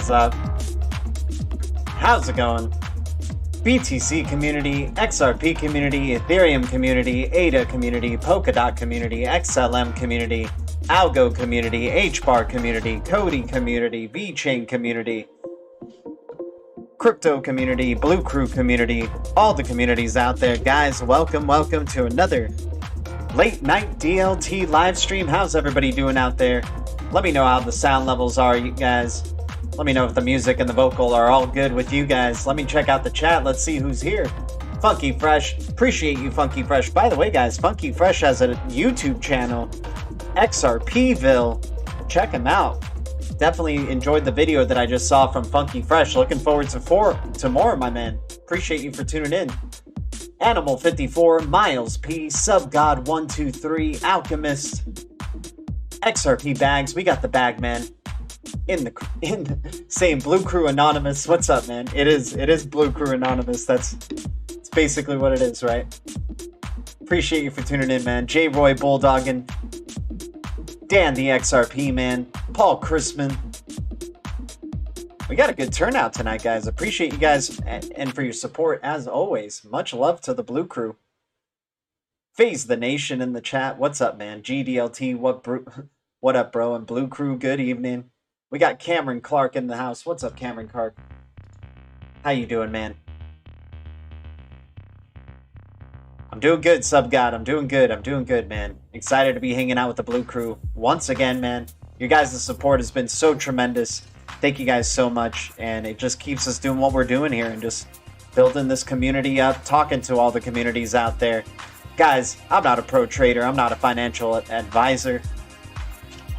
is up? How's it going? BTC community, XRP community, Ethereum community, ADA community, Polkadot community, XLM community, Algo community, Hbar community, Coti community, VeChain community, crypto community, Blue Crew community, all the communities out there. Guys, welcome to another late night DLT live stream. How's everybody doing out there? Let me know how the sound levels are, you guys. Let me know if the music and the vocal are all good with you guys. Let me check out the chat. Let's see who's here. Funky Fresh. Appreciate you, Funky Fresh. By the way, guys, Funky Fresh has a YouTube channel, XRPville. Check him out. Definitely enjoyed the video that I just saw from Funky Fresh. Looking forward to more, my man. Appreciate you for tuning in. Animal54, Miles P, Subgod123, Alchemist, XRP Bags. We got the bag, man. In the same Blue Crew Anonymous. What's up, man? It is Blue Crew Anonymous. It's basically what it is, right? Appreciate you for tuning in, man. J Roy Bulldoggin, Dan the XRP man, Paul Chrisman. We got a good turnout tonight, guys. Appreciate you guys and for your support as always. Much love to the Blue Crew. Phase the Nation in the chat. What's up, man? GDLT, what up, bro? And Blue Crew, good evening. We got Cameron Clark in the house. What's up, Cameron Clark? How you doing, man? I'm doing good, Subgod. I'm doing good, man. Excited to be hanging out with the Blue Crew once again, man. Your guys' support has been so tremendous. Thank you guys so much, and it just keeps us doing what we're doing here and just building this community up, talking to all the communities out there. Guys, I'm not a pro trader. I'm not a financial advisor,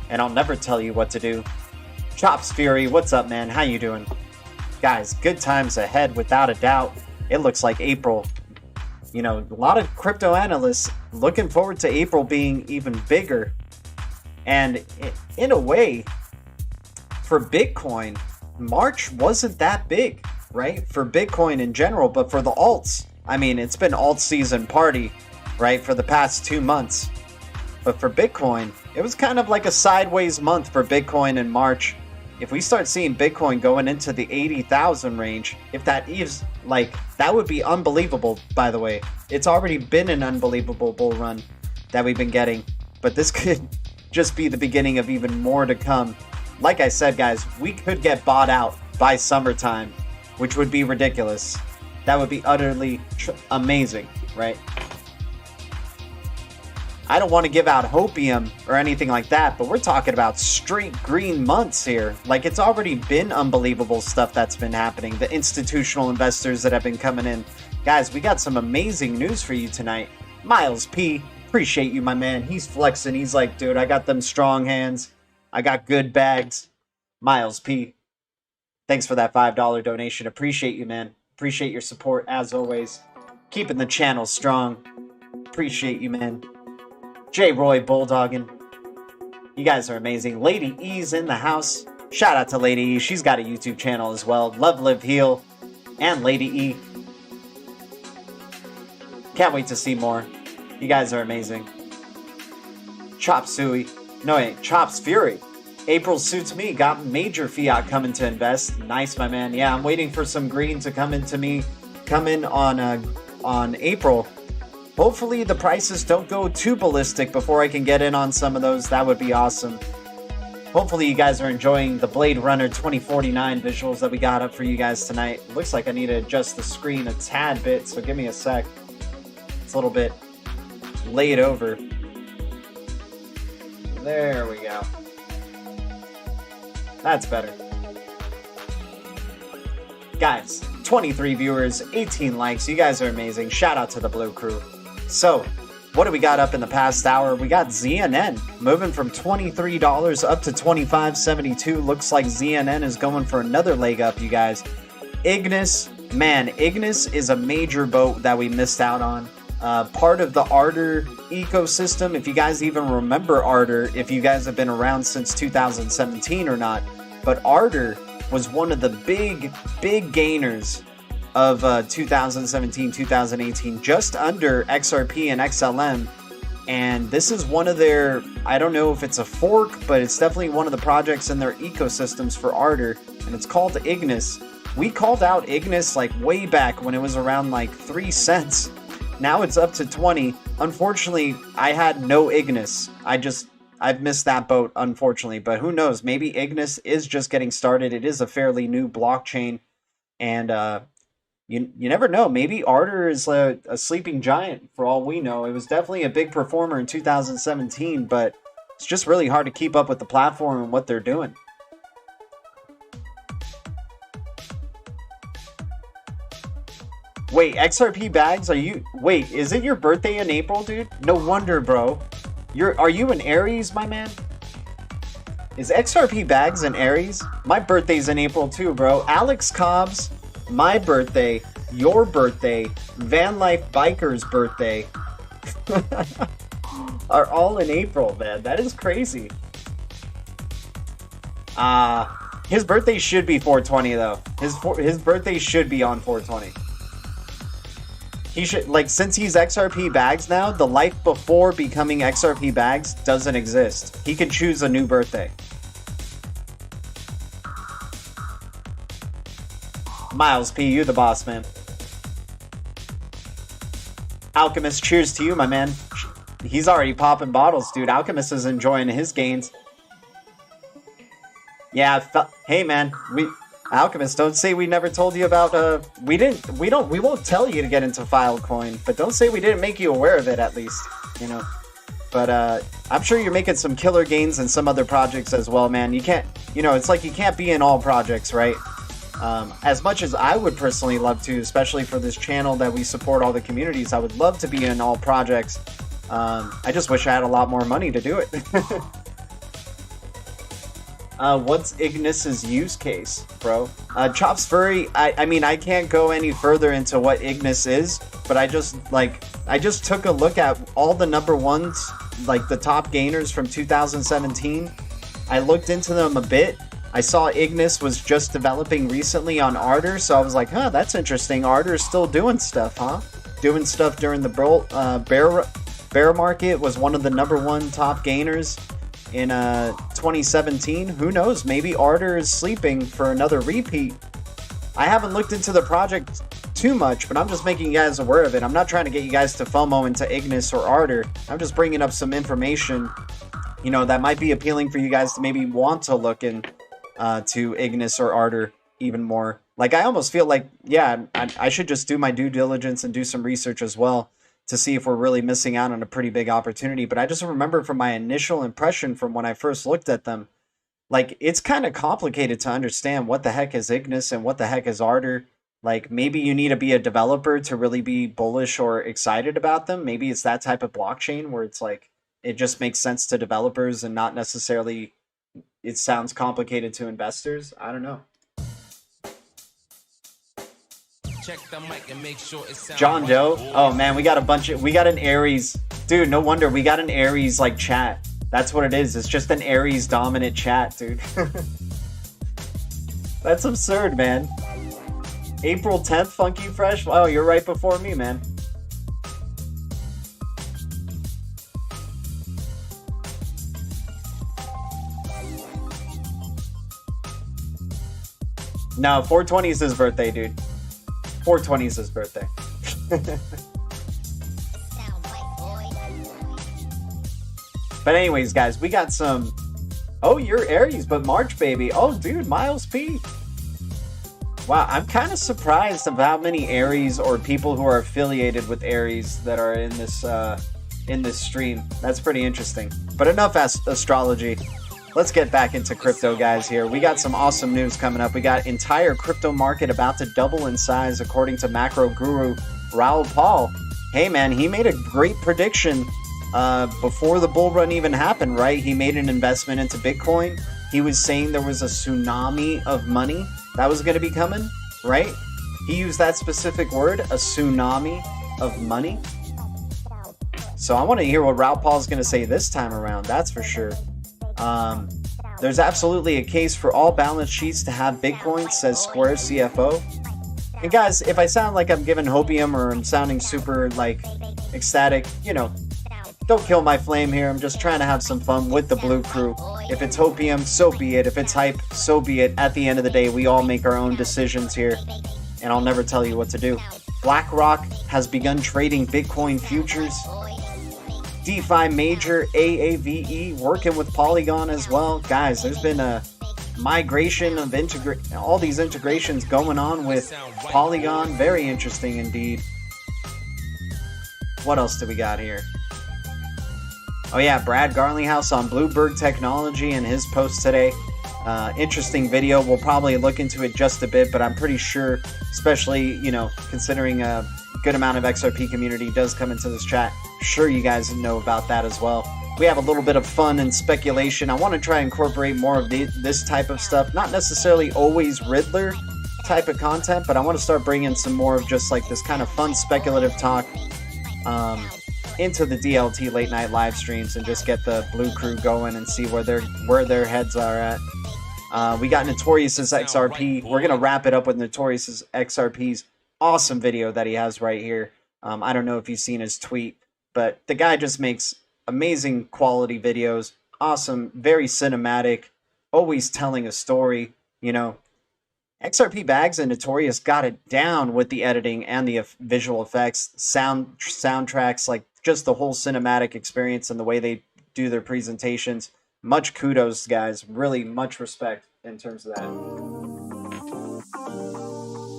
and I'll never tell you what to do. Chops Fury, what's up, man? How you doing? Guys, good times ahead, without a doubt. It looks like April. You know, a lot of crypto analysts looking forward to April being even bigger. And in a way, for Bitcoin, March wasn't that big, right? For Bitcoin in general, but for the alts, I mean, it's been alt season party, right, for the past 2 months. But for Bitcoin, it was kind of like a sideways month for Bitcoin in March. If we start seeing Bitcoin going into the 80,000 range, if that is, like, that would be unbelievable, by the way. It's already been an unbelievable bull run that we've been getting, but this could just be the beginning of even more to come. Like I said, guys, we could get bought out by summertime, which would be ridiculous. That would be utterly amazing, right? I don't want to give out hopium or anything like that, but we're talking about straight green months here. Like, it's already been unbelievable stuff that's been happening. The institutional investors that have been coming in. Guys, we got some amazing news for you tonight. Miles P, appreciate you, my man. He's flexing. He's like, dude, I got them strong hands. I got good bags. Miles P, thanks for that $5 donation. Appreciate you, man. Appreciate your support as always. Keeping the channel strong. Appreciate you, man. J Roy Bulldoggin, you guys are amazing. Lady E's in the house. Shout out to Lady E. She's got a YouTube channel as well. Love, Live, Heal, and Lady E. Can't wait to see more. You guys are amazing. Chop Suey. No, wait, Chops Fury. April suits me. Got major fiat coming to invest. Nice, my man. Yeah, I'm waiting for some green to come in on April. Hopefully the prices don't go too ballistic before I can get in on some of those. That would be awesome. Hopefully you guys are enjoying the Blade Runner 2049 visuals that we got up for you guys tonight. Looks like I need to adjust the screen a tad bit, so give me a sec. It's a little bit laid over. There we go. That's better. Guys, 23 viewers, 18 likes. You guys are amazing. Shout out to the Blue Crew. So, what do we got up in the past hour? We got ZNN moving from $23 up to $25.72. Looks like ZNN is going for another leg up, you guys. Ignis, man, Ignis is a major boat that we missed out on. Part of the Ardor ecosystem, if you guys even remember Ardor, if you guys have been around since 2017 or not. But Ardor was one of the big gainers of 2017, 2018, just under XRP and XLM. And this is one of their, I don't know if it's a fork, but it's definitely one of the projects in their ecosystems for Ardor. and it's called Ignis. We called out Ignis like way back when it was around like 3 cents. Now it's up to 20. Unfortunately, I had no Ignis. I've missed that boat, unfortunately. But who knows? Maybe Ignis is just getting started. It is a fairly new blockchain. And you never know. Maybe Ardor is a sleeping giant for all we know. It was definitely a big performer in 2017, but it's just really hard to keep up with the platform and what they're doing. Wait, XRP Bags, wait, is it your birthday in April, dude? No wonder, bro. Are you an Aries, my man? Is XRP Bags an Aries? My birthday's in April too, bro. Alex Cobb's, my birthday, your birthday, Van Life Biker's birthday are all in April, man. That is crazy. His birthday should be 420 though. His birthday should be on 420. He should, like, since he's XRP Bags now, the life before becoming XRP Bags doesn't exist. He could choose a new birthday. Miles P, you the boss, man. Alchemist, cheers to you, my man. He's already popping bottles, dude. Alchemist is enjoying his gains. Yeah, hey, man. Alchemist, don't say we never told you about, we won't tell you to get into Filecoin, but don't say we didn't make you aware of it, at least, you know. But, I'm sure you're making some killer gains in some other projects as well, man. You can't, you know, it's like you can't be in all projects, right? As much as I would personally love to, especially for this channel that we support all the communities, I would love to be in all projects. I just wish I had a lot more money to do it. What's Ignis's use case, bro? Chops Furry, I mean, I can't go any further into what Ignis is, but I just took a look at all the number ones, like the top gainers from 2017. I looked into them a bit. I saw Ignis was just developing recently on Ardor, so I was like, huh, that's interesting. Ardor is still doing stuff, huh? Doing stuff during the bear market, was one of the number one top gainers in 2017. Who knows? Maybe Ardor is sleeping for another repeat. I haven't looked into the project too much, but I'm just making you guys aware of it. I'm not trying to get you guys to FOMO into Ignis or Ardor. I'm just bringing up some information, you know, that might be appealing for you guys to maybe want to look in to Ignis or Ardor even more. Like, I almost feel like, yeah, I should just do my due diligence and do some research as well to see if we're really missing out on a pretty big opportunity. But I just remember from my initial impression from when I first looked at them, like, it's kind of complicated to understand what the heck is Ignis and what the heck is Ardor. Like, maybe you need to be a developer to really be bullish or excited about them. Maybe it's that type of blockchain where it's like, it just makes sense to developers and not necessarily, it sounds complicated to investors. I don't know. Check the mic and make sure it sounds John right. Doe. Oh man, we got an Aries. Dude, no wonder we got an Aries like chat. That's what it is. It's just an Aries dominant chat, dude. That's absurd, man. April 10th, Funky Fresh. Wow, you're right before me, man. No, 420 is his birthday, dude. 420 is his birthday. But anyways, guys, we got some... Oh, you're Aries, but March, baby. Oh, dude, Miles P. Wow, I'm kind of surprised about how many Aries or people who are affiliated with Aries that are in this stream. That's pretty interesting. But enough astrology. Let's get back into crypto, guys, here. We got some awesome news coming up. We got entire crypto market about to double in size, according to macro guru Raoul Pal. Hey, man, he made a great prediction before the bull run even happened, right? He made an investment into Bitcoin. He was saying there was a tsunami of money that was going to be coming, right? He used that specific word, a tsunami of money. So I want to hear what Raoul Pal's going to say this time around, that's for sure. There's absolutely a case for all balance sheets to have Bitcoin, says Square CFO. And guys, if I sound like I'm giving hopium or I'm sounding super, like, ecstatic, you know, don't kill my flame here. I'm just trying to have some fun with the Blue Crew. If it's hopium, so be it. If it's hype, so be it. At the end of the day, we all make our own decisions here, and I'll never tell you what to do. BlackRock has begun trading Bitcoin futures. DeFi major AAVE working with Polygon as well. Guys, there's been a migration of all these integrations going on with Polygon. Very interesting indeed. What else do we got here? Oh yeah, Brad Garlinghouse on Bluebird Technology and his post today. Interesting video. We'll probably look into it just a bit, but I'm pretty sure, especially, you know, considering a good amount of XRP community does come into this chat, sure you guys know about that as well. We have a little bit of fun and speculation. I want to try and incorporate more of this type of stuff. Not necessarily always Riddler type of content, but I want to start bringing some more of just like this kind of fun speculative talk into the DLT late night live streams and just get the Blue Crew going and see where their heads are at. We got Notorious's XRP. We're going to wrap it up with Notorious's XRP's awesome video that he has right here. I don't know if you've seen his tweet, but the guy just makes amazing quality videos. Awesome, very cinematic, always telling a story. You know, XRP Bags and Notorious got it down with the editing and the visual effects, soundtracks, like just the whole cinematic experience and the way they do their presentations. Much kudos, guys. Really much respect in terms of that.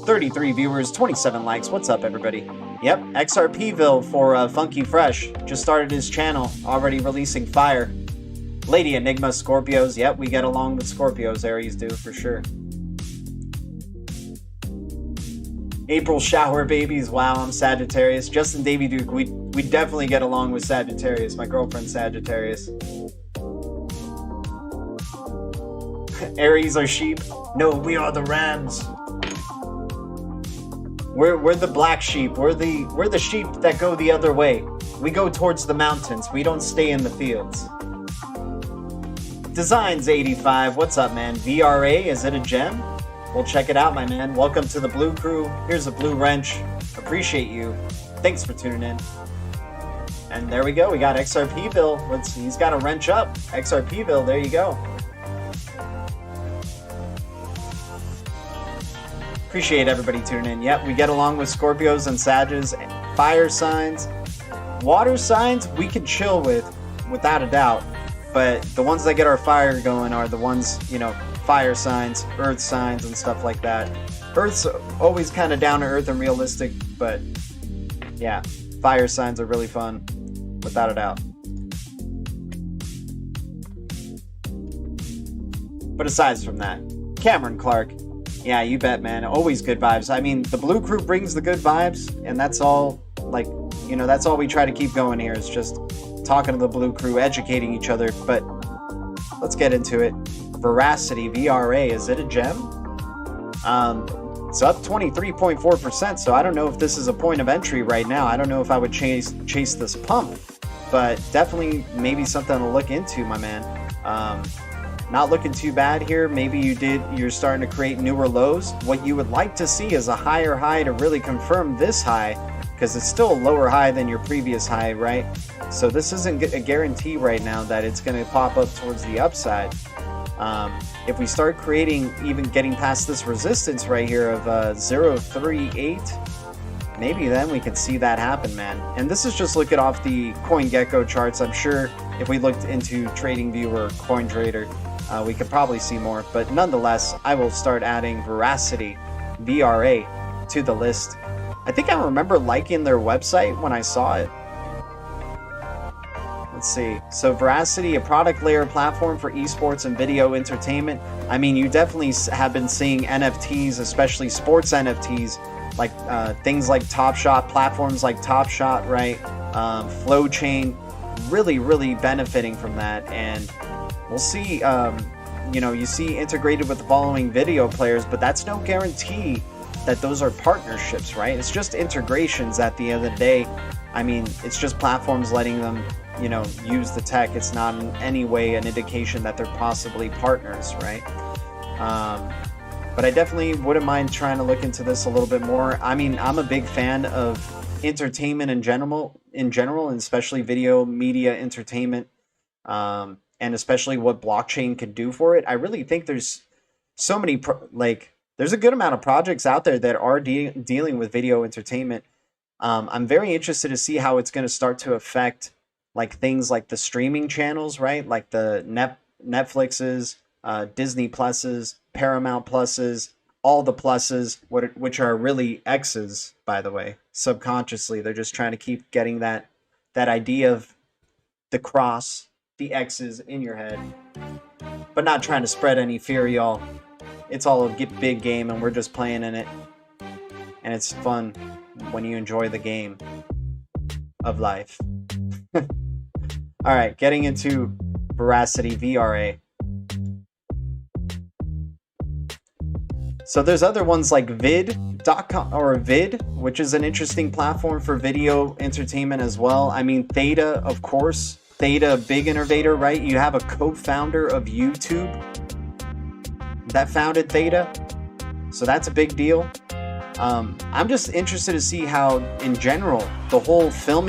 33 viewers, 27 likes. What's up, everybody? Yep, XRPville for Funky Fresh. Just started his channel, already releasing fire. Lady Enigma, Scorpios. Yep, we get along with Scorpios. Aries do, for sure. April Shower Babies. Wow, I'm Sagittarius. Justin Davy Duke. We definitely get along with Sagittarius. My girlfriend's Sagittarius. Aries are sheep. No, we are the rams. We're the black sheep. We're the sheep that go the other way. We go towards the mountains. We don't stay in the fields. Designs 85. What's up, man? VRA, is it a gem? We'll check it out, my man. Welcome to the Blue Crew. Here's a blue wrench. Appreciate you. Thanks for tuning in. And there we go. We got XRPville. He's got a wrench up. XRPville. There you go. Appreciate everybody tuning in. Yep, we get along with Scorpios and Sages. Fire signs. Water signs we can chill with, without a doubt. But the ones that get our fire going are the ones, you know, fire signs, earth signs, and stuff like that. Earth's always kind of down to earth and realistic, but yeah, fire signs are really fun, without a doubt. But aside from that, Cameron Clark. Yeah, you bet, man. Always good vibes. I mean, the Blue Crew brings the good vibes, and that's all, like, you know, that's all we try to keep going here, is just talking to the Blue Crew, educating each other. But let's get into it. Veracity, VRA, is it a gem? It's up 23.4%, so I don't know if this is a point of entry right now. I don't know if I would chase this pump, but definitely maybe something to look into, my man. Not looking too bad here. Maybe you're starting to create newer lows. What you would like to see is a higher high to really confirm this high, because it's still a lower high than your previous high, right? So this isn't a guarantee right now that it's going to pop up towards the upside. If we start creating, even getting past this resistance right here of 038, maybe then we can see that happen, man. And this is just looking off the CoinGecko charts. I'm sure if we looked into TradingView or CoinTrader, we could probably see more. But nonetheless, I will start adding Veracity, VRA, to the list. I think I remember liking their website when I saw it. Let's see. So Veracity, a product layer platform for esports and video entertainment. I mean, you definitely have been seeing NFTs, especially sports NFTs, like things like Top Shot, platforms like Top Shot, right? Flow Chain, really benefiting from that. And we'll see, you know, you see integrated with the following video players, but that's no guarantee that those are partnerships, right? It's just integrations at the end of the day. I mean, it's just platforms letting them, you know, use the tech. It's not in any way an indication that they're possibly partners, right? But I definitely wouldn't mind trying to look into this a little bit more. I mean, I'm a big fan of entertainment in general, and especially video media entertainment. and especially what blockchain can do for it, I really think there's so many there's a good amount of projects out there that are dealing with video entertainment. I'm very interested to see how it's going to start to affect like things like the streaming channels, right? Like the Netflixes, Disney Pluses, Paramount Pluses, all the pluses, which are really X's, by the way. Subconsciously, they're just trying to keep getting that idea of the cross, the X's in your head, but not trying to spread any fear, y'all. It's all a big game, and we're just playing in it, and it's fun when you enjoy the game of life. All right, getting into Veracity VRA. So there's other ones like vid.com or Vid, which is an interesting platform for video entertainment as well. I mean, Theta, of course. Theta, big innovator, right? You have a co-founder of YouTube that founded Theta. So that's a big deal. I'm just interested to see how, in general, the whole film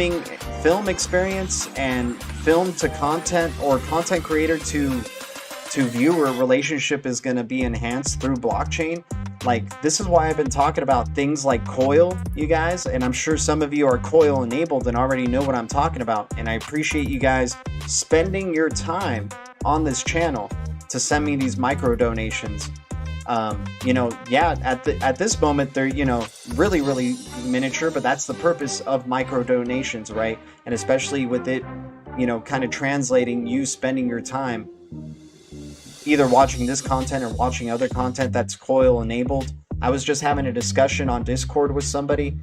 experience and film to content or content creator to viewer relationship is going to be enhanced through blockchain. Like, this is why I've been talking about things like Coil, you guys, and I'm sure some of you are Coil enabled and already know what I'm talking about, and I appreciate you guys spending your time on this channel to send me these micro donations. You know, yeah, at this moment they're, you know, really miniature, but that's the purpose of micro donations, right? And especially with it, you know, kind of translating you spending your time either watching this content or watching other content that's Coil enabled. I was just having a discussion on Discord with somebody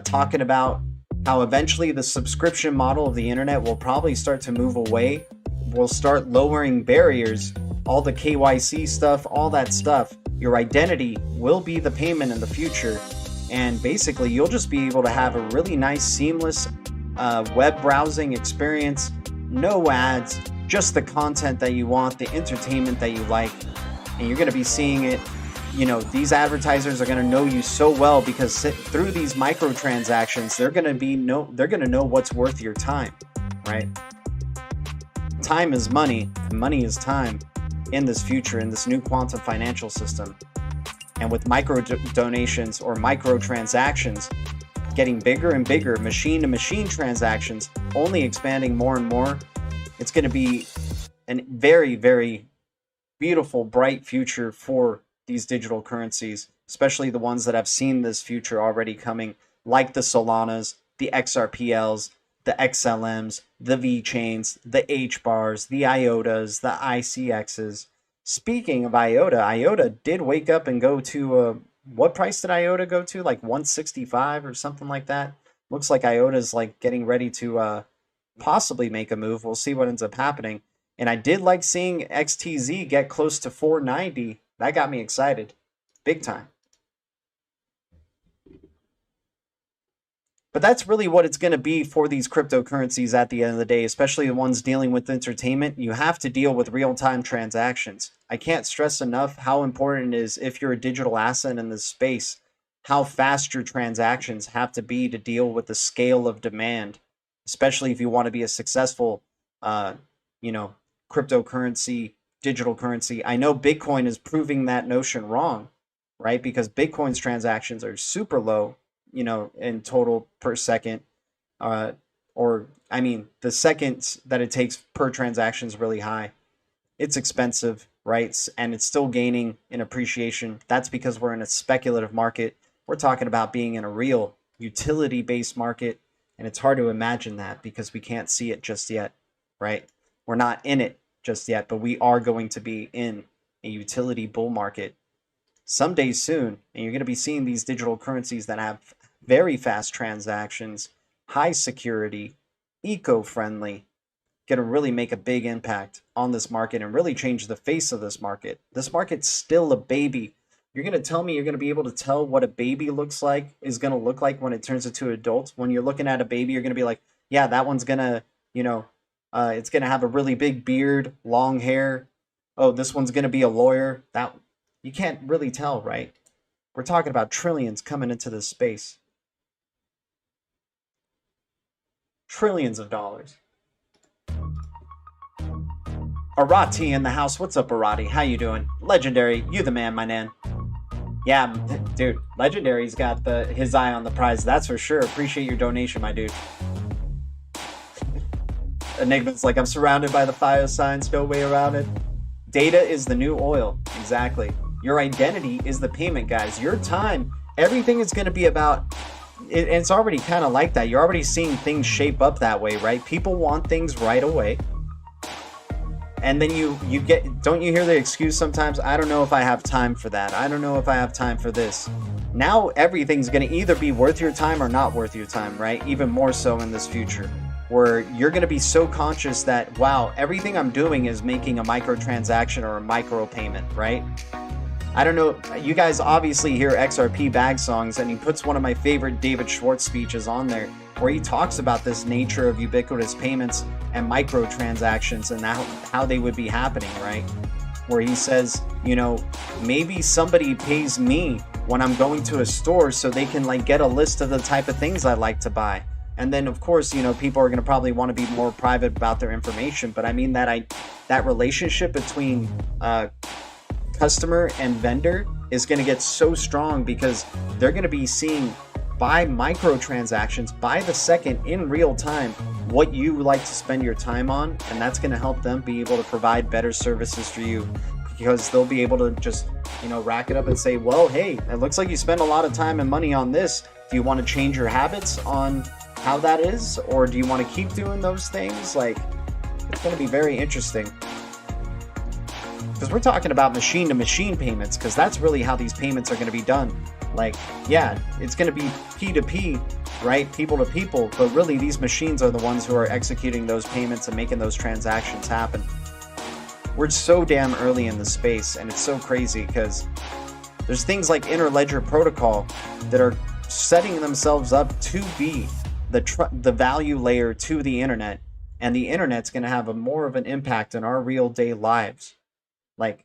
talking about how eventually the subscription model of the internet will probably start to move away. We'll start lowering barriers, all the KYC stuff, all that stuff. Your identity will be the payment in the future, and basically you'll just be able to have a really nice seamless web browsing experience, no ads, just the content that you want, the entertainment that you like, and you're going to be seeing it. You know, these advertisers are going to know you so well because through these microtransactions, they're going to know what's worth your time, right? Time is money, and money is time in this future, in this new quantum financial system. And with micro donations or microtransactions getting bigger and bigger, machine-to-machine transactions only expanding more and more, it's going to be a very, very beautiful, bright future for these digital currencies, especially the ones that have seen this future already coming, like the Solanas, the XRPLs, the XLMs, the VeChains, the Hbars, the IOTAs, the ICXs. Speaking of IOTA, IOTA did wake up and go to, what price did IOTA go to? Like 165 or something like that. Looks like IOTA's like getting ready to possibly make a move. We'll see what ends up happening. And I did like seeing XTZ get close to 490. That got me excited. Big time. But that's really what it's going to be for these cryptocurrencies at the end of the day, especially the ones dealing with entertainment. You have to deal with real-time transactions. I can't stress enough how important it is, if you're a digital asset in this space, how fast your transactions have to be to deal with the scale of demand, especially if you want to be a successful, you know, cryptocurrency, digital currency. I know Bitcoin is proving that notion wrong, right? Because Bitcoin's transactions are super low, you know, in total per second, or I mean, the seconds that it takes per transaction is really high. It's expensive, right? And it's still gaining in appreciation. That's because we're in a speculative market. We're talking about being in a real utility-based market, and it's hard to imagine that because we can't see it just yet, right? We're not in it just yet, but we are going to be in a utility bull market someday soon, and you're going to be seeing these digital currencies that have very fast transactions, high security, eco-friendly, going to really make a big impact on this market and really change the face of this market. This market's still a baby. You're going to tell me you're going to be able to tell what a baby looks like, is going to look like when it turns into an adult? When you're looking at a baby, you're going to be like, yeah, that one's going to, you know, it's going to have a really big beard, long hair. Oh, this one's going to be a lawyer. That you can't really tell, right? We're talking about trillions coming into this space. Trillions of dollars. Arati in the house. What's up, Arati? How you doing? Legendary, you the man, my man. Yeah, dude, Legendary's got his eye on the prize, that's for sure. Appreciate your donation, my dude. Enigma's like, I'm surrounded by the fire signs, no way around it. Data is the new oil. Exactly. Your identity is the payment, guys. Your time, everything is going to be about it, and it's already kind of like that. You're already seeing things shape up that way, right? People want things right away. And then you get, don't you hear the excuse sometimes? I don't know if I have time for that. I don't know if I have time for this. Now everything's going to either be worth your time or not worth your time, right? Even more so in this future, where you're going to be so conscious that, wow, everything I'm doing is making a microtransaction or a micro payment, right? I don't know, you guys obviously hear XRP Bag Songs, and he puts one of my favorite David Schwartz speeches on there, where he talks about this nature of ubiquitous payments and microtransactions and how they would be happening, right? Where he says, you know, maybe somebody pays me when I'm going to a store so they can like get a list of the type of things I like to buy. And then of course, you know, people are going to probably want to be more private about their information, but I mean that relationship between customer and vendor is going to get so strong because they're going to be seeing by microtransactions by the second in real time what you like to spend your time on, and that's going to help them be able to provide better services for you, because they'll be able to just, you know, rack it up and say, well, hey, it looks like you spend a lot of time and money on this. Do you want to change your habits on how that is, or do you want to keep doing those things? Like, it's going to be very interesting, because we're talking about machine to machine payments, because that's really how these payments are going to be done. Like, yeah, it's going to be P2P, right? People to people, but really these machines are the ones who are executing those payments and making those transactions happen. We're so damn early in the space, and it's so crazy because there's things like Interledger Protocol that are setting themselves up to be the value layer to the internet, and the internet's going to have more of an impact in our real day lives. Like,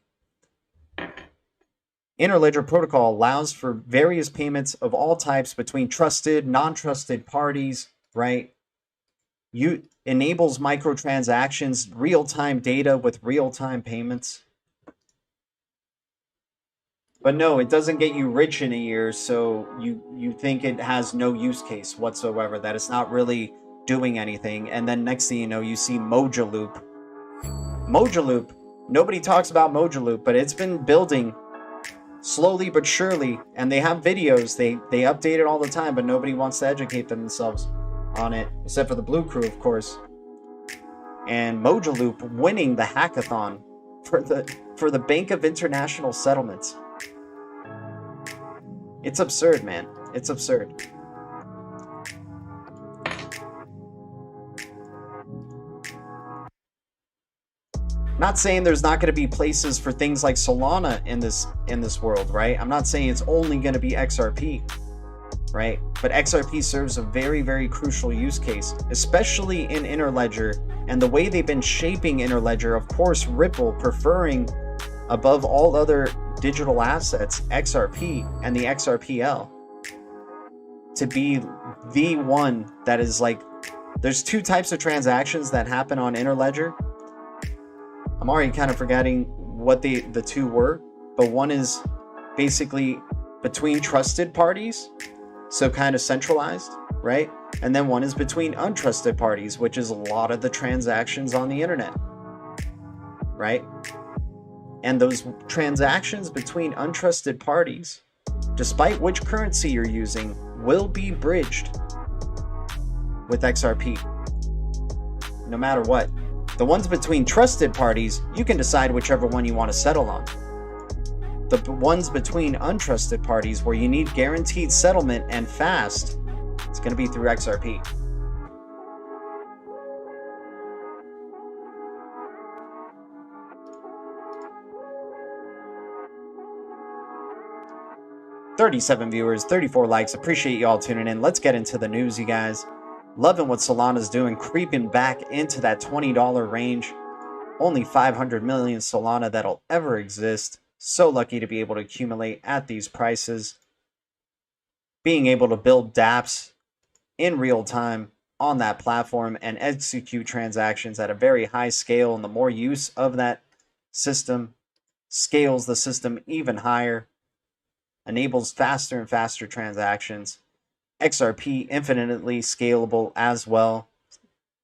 Interledger Protocol allows for various payments of all types between trusted, non-trusted parties, right? You enables microtransactions, real-time data with real-time payments. But no, it doesn't get you rich in a year, so you think it has no use case whatsoever, that it's not really doing anything. And then next thing you know, you see Mojaloop. Mojaloop, nobody talks about Mojaloop, but it's been building slowly but surely, and they have videos, they update it all the time, but nobody wants to educate themselves on it, except for the Blue Crew, of course. And Mojaloop winning the hackathon for the Bank of International Settlements. It's absurd, man. It's absurd. Not saying there's not going to be places for things like Solana in this world, right? I'm not saying it's only going to be XRP, right? But XRP serves a very, very crucial use case, especially in Interledger, and the way they've been shaping Interledger. Of course, Ripple preferring above all other digital assets XRP and the XRPL to be the one that is like, there's two types of transactions that happen on Interledger. I'm already kind of forgetting what the two were, but one is basically between trusted parties, so kind of centralized, right? And then one is between untrusted parties, which is a lot of the transactions on the internet, right? And those transactions between untrusted parties, despite which currency you're using, will be bridged with XRP, no matter what. The ones between trusted parties, you can decide whichever one you want to settle on. The ones between untrusted parties, where you need guaranteed settlement and fast, it's going to be through XRP. $37 viewers, 34 likes. Appreciate you all tuning in. Let's get into the news, you guys. Loving what Solana's doing, creeping back into that $20 range. Only 500 million Solana that'll ever exist. So lucky to be able to accumulate at these prices. Being able to build dApps in real time on that platform and execute transactions at a very high scale. And the more use of that system scales the system even higher, enables faster and faster transactions. XRP infinitely scalable as well.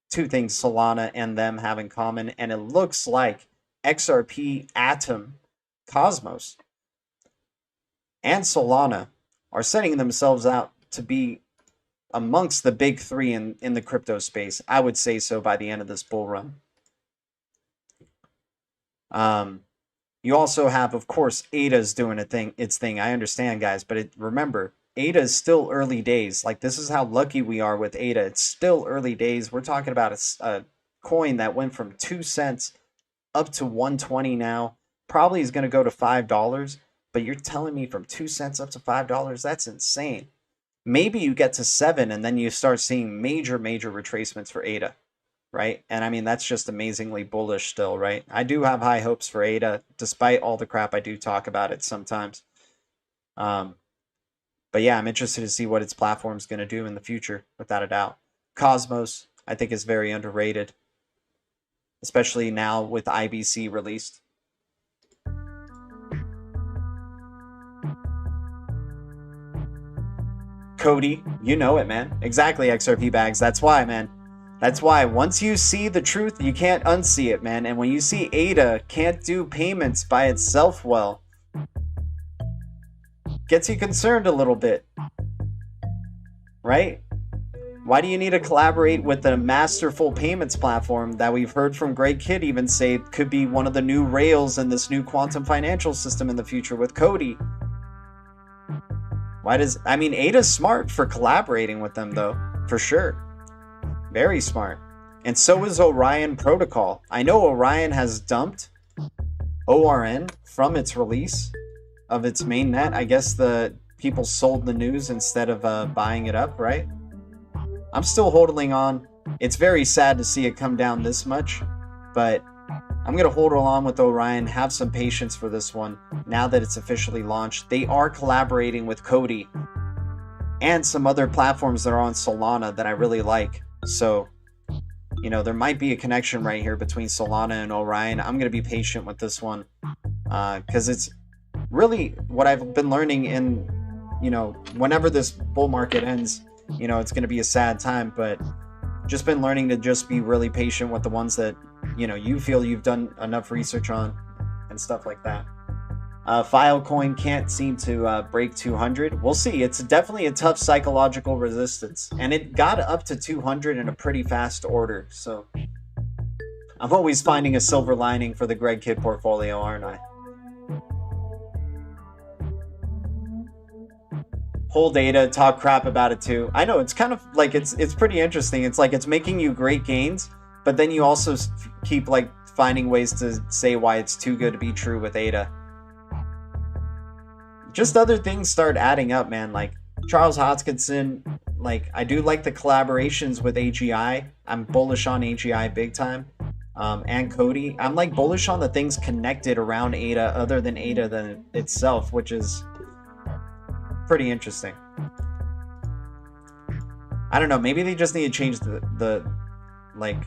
Two things Solana and them have in common, and it looks like XRP, Atom, Cosmos, and Solana are setting themselves out to be amongst the big three in the crypto space. I would say so by the end of this bull run. You also have, of course, ADA's doing its thing. I understand, guys, but remember, ADA is still early days. Like, this is how lucky we are with ADA. It's still early days. We're talking about a coin that went from 2 cents up to 120 now. Probably is going to go to $5, but you're telling me from 2 cents up to $5? That's insane. Maybe you get to 7 and then you start seeing major retracements for ADA, right? And I mean, that's just amazingly bullish still, right? I do have high hopes for ADA, despite all the crap I do talk about it sometimes. But yeah, I'm interested to see what its platform is going to do in the future, without a doubt. Cosmos, I think, is very underrated, especially now with IBC released. Coti, you know it, man. Exactly, XRP bags. That's why, man. That's why once you see the truth, you can't unsee it, man. And when you see ADA can't do payments by itself well, gets you concerned a little bit, right? Why do you need to collaborate with a masterful payments platform that we've heard from Greg Kidd even say could be one of the new rails in this new quantum financial system in the future with Coti? I mean, ADA's smart for collaborating with them, though, for sure. Very smart. And so is Orion Protocol. I know Orion has dumped ORN from its release of its mainnet. I guess the people sold the news instead of buying it up, right? I'm still holding on. It's very sad to see it come down this much, but I'm going to hold on with Orion, have some patience for this one now that it's officially launched. They are collaborating with Coti and some other platforms that are on Solana that I really like. So, you know, there might be a connection right here between Solana and Orion. I'm going to be patient with this one because it's really what I've been learning in, you know, whenever this bull market ends, you know, it's going to be a sad time, but just been learning to just be really patient with the ones that, you know, you feel you've done enough research on and stuff like that. Filecoin can't seem to break 200. We'll see. It's definitely a tough psychological resistance, and it got up to 200 in a pretty fast order. So I'm always finding a silver lining for the Greg Kidd portfolio, aren't I? Whole data, talk crap about it too. I know, it's kind of like it's pretty interesting. It's like it's making you great gains, but then you also keep like finding ways to say why it's too good to be true with ADA. Just other things start adding up, man. Like Charles Hodgkinson, like I do like the collaborations with AGI. I'm bullish on AGI big time. And Coti. I'm like bullish on the things connected around ADA other than ADA itself, which is pretty interesting. I don't know, maybe they just need to change the like,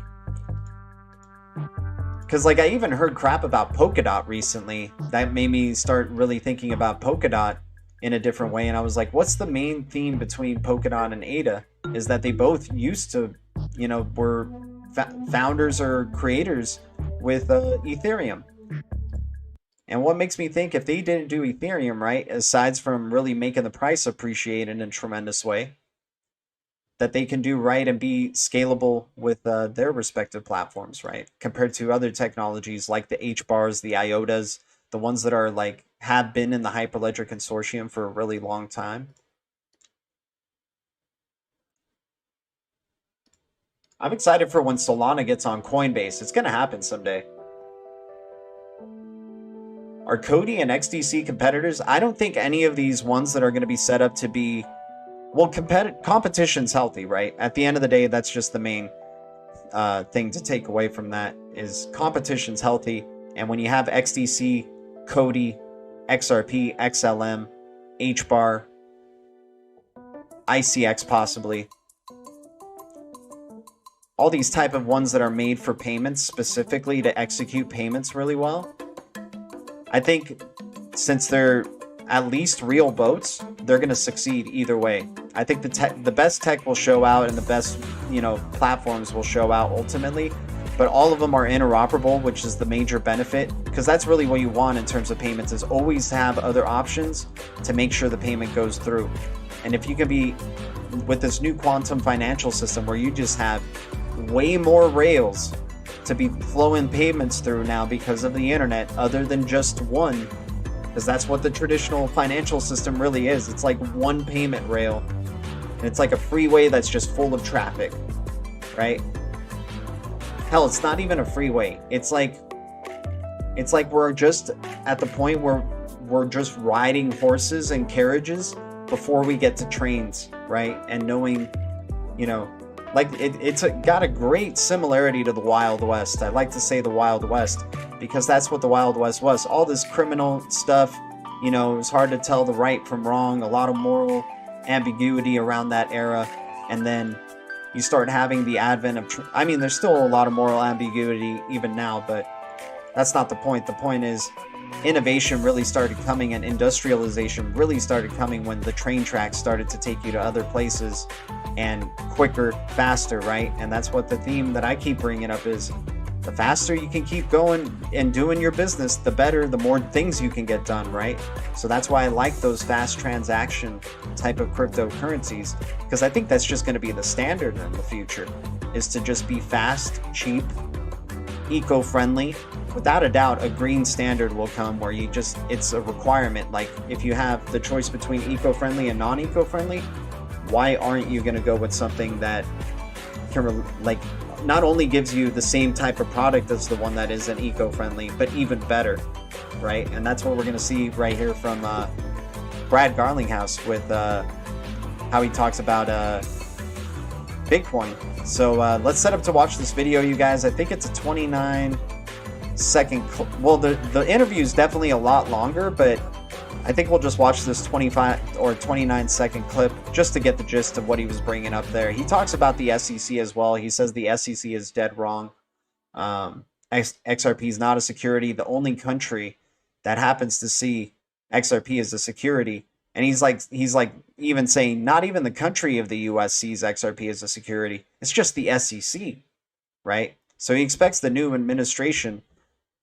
because like I even heard crap about Polkadot recently that made me start really thinking about Polkadot in a different way, and I was like, what's the main theme between Polkadot and ADA is that they both used to, you know, were founders or creators with Ethereum. And what makes me think if they didn't do Ethereum right, aside from really making the price appreciate in a tremendous way, that they can do right and be scalable with their respective platforms, right? Compared to other technologies like the Hbars, the IOTAs, the ones that are like have been in the Hyperledger Consortium for a really long time. I'm excited for when Solana gets on Coinbase. It's going to happen someday. Are Coti and XDC competitors? I don't think any of these ones that are going to be set up to be... Well, competition's healthy, right? At the end of the day, that's just the main thing to take away from that is competition's healthy. And when you have XDC, Coti, XRP, XLM, Hbar, ICX possibly, all these type of ones that are made for payments specifically to execute payments really well, I think since they're at least real boats, they're going to succeed either way. I think the best tech will show out and the best, you know, platforms will show out ultimately, but all of them are interoperable, which is the major benefit, because that's really what you want in terms of payments, is always have other options to make sure the payment goes through. And if you can be with this new quantum financial system where you just have way more rails to be flowing payments through now because of the internet, other than just one, because that's what the traditional financial system really is. It's like one payment rail, and it's like a freeway that's just full of traffic, right? Hell, it's not even a freeway. It's like we're just at the point where we're just riding horses and carriages before we get to trains, right? And knowing, you know, like it's got a great similarity to the Wild West. I like to say the Wild West because that's what the Wild West was. All this criminal stuff, you know, it was hard to tell the right from wrong, a lot of moral ambiguity around that era. And then you start having the advent of, I mean, there's still a lot of moral ambiguity even now, but that's not the point. The point is innovation really started coming and industrialization really started coming when the train tracks started to take you to other places and quicker, faster, right? And that's what the theme that I keep bringing up is, the faster you can keep going and doing your business, the better, the more things you can get done, right? So that's why I like those fast transaction type of cryptocurrencies, because I think that's just going to be the standard in the future, is to just be fast, cheap, eco-friendly. Without a doubt, a green standard will come where you just, it's a requirement. Like if you have the choice between eco-friendly and non-eco-friendly, why aren't you going to go with something that can, like, not only gives you the same type of product as the one that isn't eco-friendly, but even better, right? And that's what we're going to see right here from Brad Garlinghouse with how he talks about Bitcoin. So let's set up to watch this video, you guys. I think it's a 29-second well, the interview is definitely a lot longer, but I think we'll just watch this 25 or 29-second clip just to get the gist of what he was bringing up there. He talks about the SEC as well. He says the SEC is dead wrong. XRP is not a security. The only country that happens to see XRP as a security, and he's like even saying not even the country of the US sees XRP as a security. It's just the SEC, right? So he expects the new administration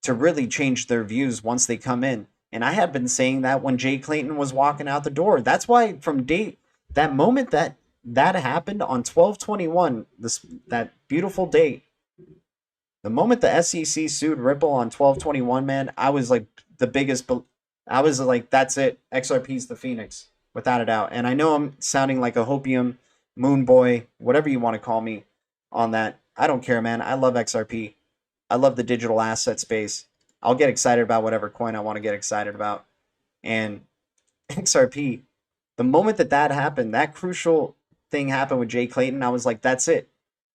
to really change their views once they come in. And I have been saying that when Jay Clayton was walking out the door. That's why from that moment that happened on 12/21, that beautiful date, the moment the SEC sued Ripple on 12/21, man, I was like the biggest. I was like, that's it. XRP's the Phoenix, without a doubt. And I know I'm sounding like a hopium, moon boy, whatever you want to call me on that. I don't care, man. I love XRP. I love the digital asset space. I'll get excited about whatever coin I want to get excited about. And XRP, the moment that happened, that crucial thing happened with Jay Clayton, I was like, that's it.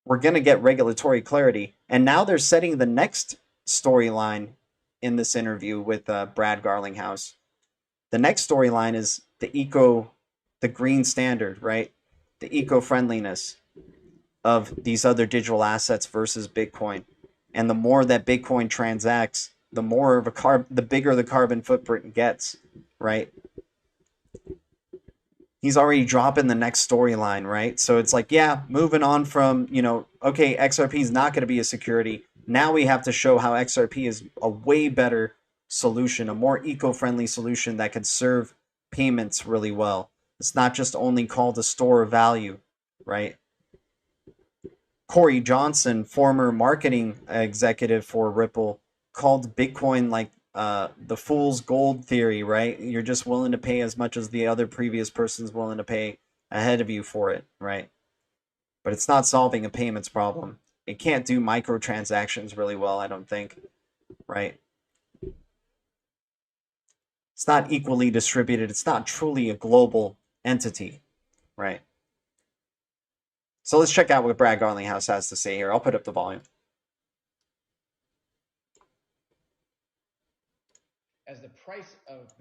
We're going to get regulatory clarity. And now they're setting the next storyline in this interview with Brad Garlinghouse. The next storyline is the green standard, right? The eco-friendliness of these other digital assets versus Bitcoin. And the more that Bitcoin transacts, the more of the bigger the carbon footprint gets, right? He's already dropping the next storyline, right? So it's like, yeah, moving on from, okay, XRP is not going to be a security. Now we have to show how XRP is a way better solution, a more eco-friendly solution that can serve payments really well. It's not just only called a store of value, right? Corey Johnson, former marketing executive for Ripple, called Bitcoin like the fool's gold theory, right? You're just willing to pay as much as the other previous person's willing to pay ahead of you for it, right? But it's not solving a payments problem. It can't do microtransactions really well, I don't think, right? It's not equally distributed. It's not truly a global entity, right? So let's check out what Brad Garlinghouse has to say here. I'll put up the volume. As the price of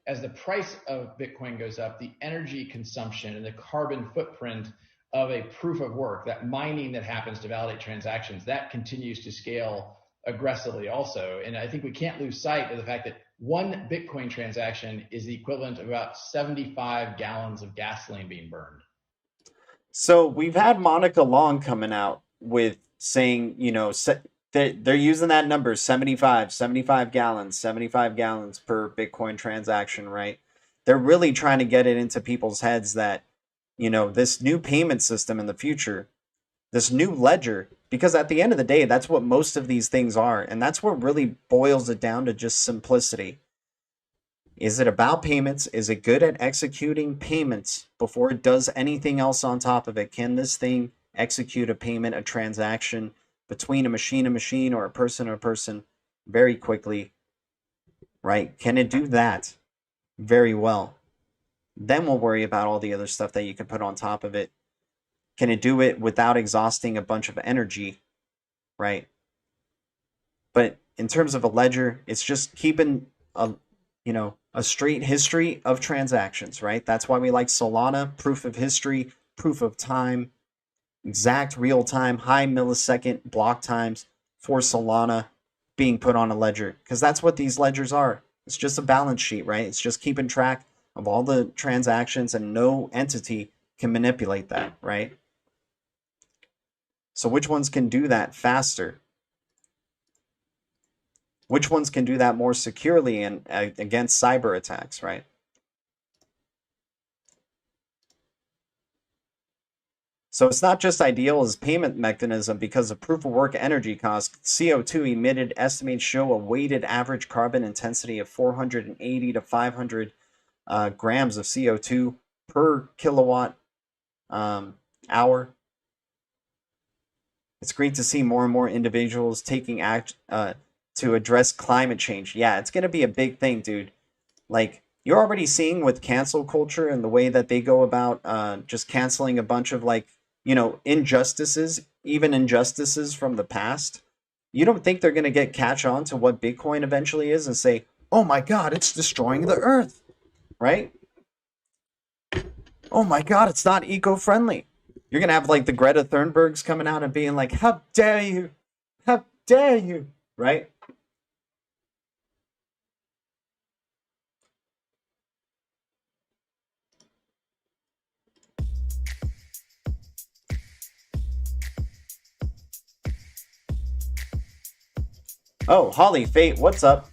as the price of Bitcoin goes up, the energy consumption and the carbon footprint of a proof of work, that mining that happens to validate transactions, that continues to scale aggressively also. And I think we can't lose sight of the fact that one Bitcoin transaction is the equivalent of about 75 gallons of gasoline being burned. So we've had Monica Long coming out with saying, you know, they're using that number, 75 gallons per Bitcoin transaction, right? They're really trying to get it into people's heads that, you know, this new payment system in the future, this new ledger, because at the end of the day, that's what most of these things are. And that's what really boils it down to, just simplicity. Is it about payments? Is it good at executing payments before it does anything else on top of it? Can this thing execute a payment, a transaction between a machine, or a person very quickly, right? Can it do that very well? Then we'll worry about all the other stuff that you can put on top of it. Can it do it without exhausting a bunch of energy, right? But in terms of a ledger, it's just keeping a straight history of transactions, right? That's why we like Solana, proof of history, proof of time, exact real time, high millisecond block times for Solana being put on a ledger, because that's what these ledgers are. It's just a balance sheet, right? It's just keeping track of all the transactions, and no entity can manipulate that, right? So which ones can do that faster? Which ones can do that more securely and against cyber attacks, right? So it's not just ideal as payment mechanism because of proof of work energy costs. CO2 emitted estimates show a weighted average carbon intensity of 480 to 500 grams of CO2 per kilowatt hour. It's great to see more and more individuals taking act to address climate change. Yeah, it's going to be a big thing, dude. Like, you're already seeing with cancel culture and the way that they go about just canceling a bunch of, like, you know, injustices, even injustices from the past. You don't think they're going to catch on to what Bitcoin eventually is and say, oh my God, it's destroying the earth, right? Oh my God, it's not eco-friendly. You're going to have, like, the Greta Thunbergs coming out and being like, how dare you? How dare you? Right? Oh, Holly, Fate, what's up?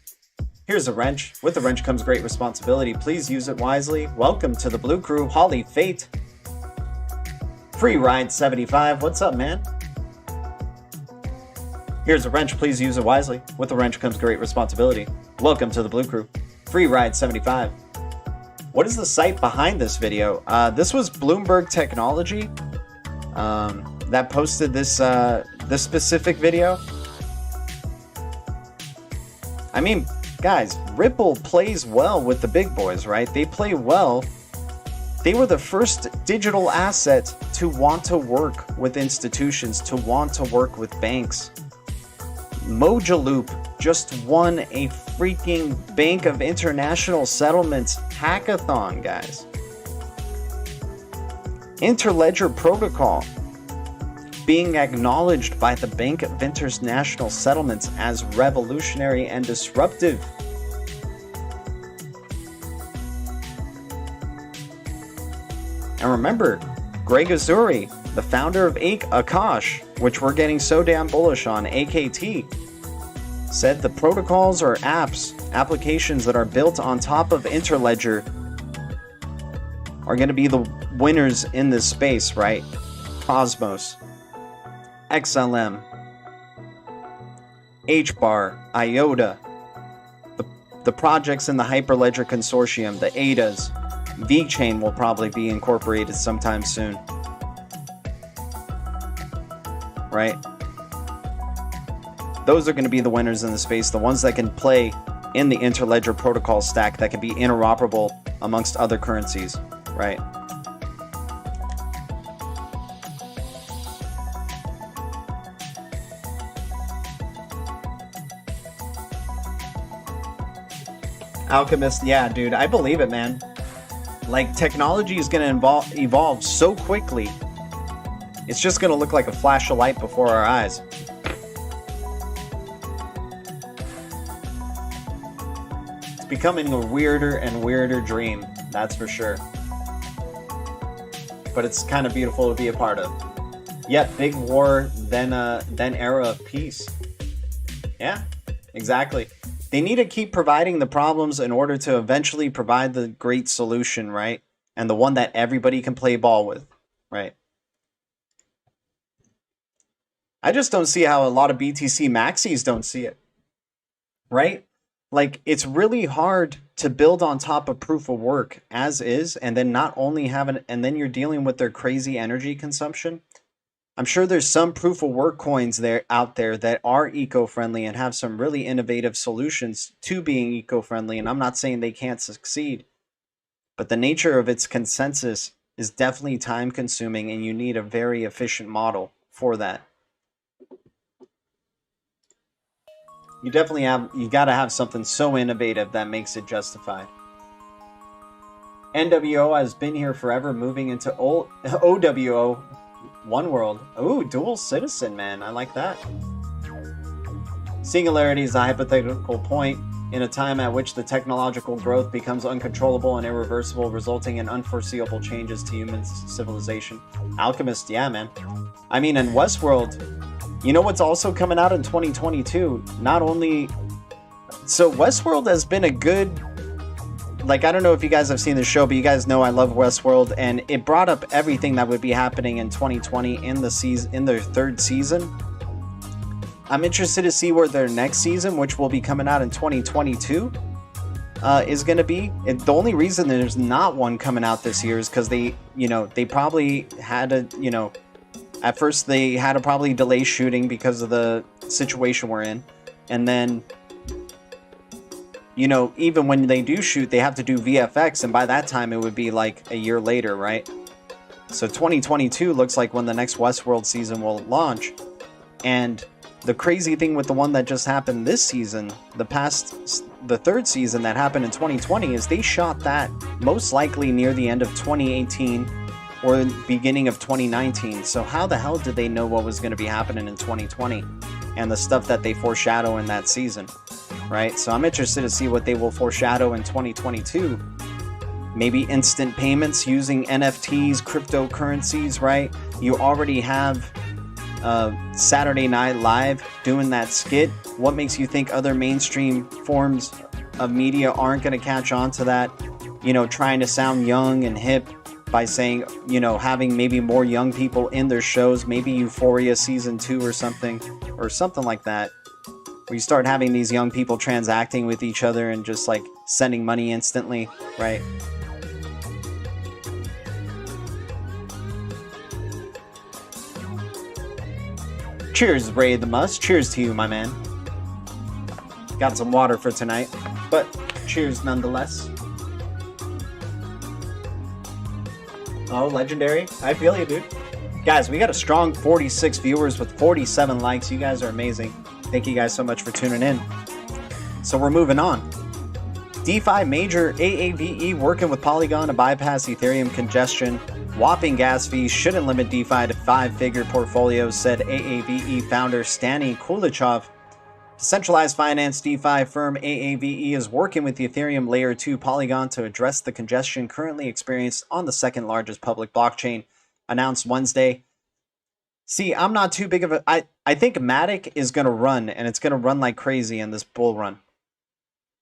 Here's a wrench. With the wrench comes great responsibility. Please use it wisely. Welcome to the Blue Crew, Holly, Fate. Free Ride 75, what's up, man? Here's a wrench, please use it wisely. With the wrench comes great responsibility. Welcome to the Blue Crew. Free Ride 75. What is the site behind this video? This was Bloomberg Technology that posted this this specific video. I mean, guys, Ripple plays well with the big boys, right? They play well. They were the first digital asset to want to work with institutions, to want to work with banks. Mojaloop just won a freaking Bank of International Settlements hackathon, guys. Interledger Protocol being acknowledged by the Bank of International Settlements as revolutionary and disruptive. And remember, Greg Azuri, the founder of Akash, which we're getting so damn bullish on, AKT, said the protocols or applications that are built on top of Interledger are going to be the winners in this space, right? Cosmos, XLM, Hbar, IOTA, the projects in the Hyperledger Consortium, the ADAs, VeChain will probably be incorporated sometime soon. Right? Those are going to be the winners in the space, the ones that can play in the Interledger protocol stack that can be interoperable amongst other currencies, right? Alchemist, yeah, dude, I believe it, man. Like, technology is going to evolve so quickly. It's just going to look like a flash of light before our eyes. It's becoming a weirder and weirder dream, that's for sure. But it's kind of beautiful to be a part of. Yet, big war, then era of peace. Yeah, exactly. They need to keep providing the problems in order to eventually provide the great solution, right? And the one that everybody can play ball with, right? I just don't see how a lot of BTC maxis don't see it, right? Like, it's really hard to build on top of proof of work as is, and then not only have an, and then you're dealing with their crazy energy consumption. I'm sure there's some proof of work coins out there that are eco-friendly and have some really innovative solutions to being eco-friendly, and I'm not saying they can't succeed, but the nature of its consensus is definitely time-consuming, and you need a very efficient model for that. You definitely you gotta have something so innovative that makes it justified. NWO has been here forever, moving into OWO. One world. Ooh, dual citizen, man. I like that. Singularity is a hypothetical point in a time at which the technological growth becomes uncontrollable and irreversible, resulting in unforeseeable changes to human civilization. Alchemist, yeah, man. I mean, in Westworld, you know what's also coming out in 2022? Not only... So Westworld has been a good... Like, I don't know if you guys have seen the show, but you guys know I love Westworld, and it brought up everything that would be happening in 2020 in the season, in their third season. I'm interested to see where their next season, which will be coming out in 2022, is going to be. And the only reason there's not one coming out this year is because they probably had to, at first they had to probably delay shooting because of the situation we're in, and then. Even when they do shoot, they have to do VFX, and by that time it would be like a year later, right? So 2022 looks like when the next Westworld season will launch. And the crazy thing with the one that just happened this season, the third season that happened in 2020, is they shot that most likely near the end of 2018 or beginning of 2019. So how the hell did they know what was going to be happening in 2020 and the stuff that they foreshadow in that season? Right, so I'm interested to see what they will foreshadow in 2022. Maybe instant payments using NFTs, cryptocurrencies, right? You already have Saturday Night Live doing that skit. What makes you think other mainstream forms of media aren't going to catch on to that? Trying to sound young and hip by saying, having maybe more young people in their shows, maybe Euphoria Season 2 or something like that. Where you start having these young people transacting with each other and just like sending money instantly, right? Cheers, Ray the Must. Cheers to you, my man. Got some water for tonight, but cheers nonetheless. Oh, legendary. I feel you, dude. Guys, we got a strong 46 viewers with 47 likes. You guys are amazing. Thank you guys so much for tuning in. So we're moving on. DeFi major AAVE working with Polygon to bypass Ethereum congestion. Whopping gas fees shouldn't limit DeFi to 5-figure portfolios, said AAVE founder Stani Kulichov. Decentralized finance DeFi firm AAVE is working with the Ethereum Layer 2 Polygon to address the congestion currently experienced on the second largest public blockchain, announced Wednesday. See, I'm not too big of a... I think Matic is going to run, and it's going to run like crazy in this bull run.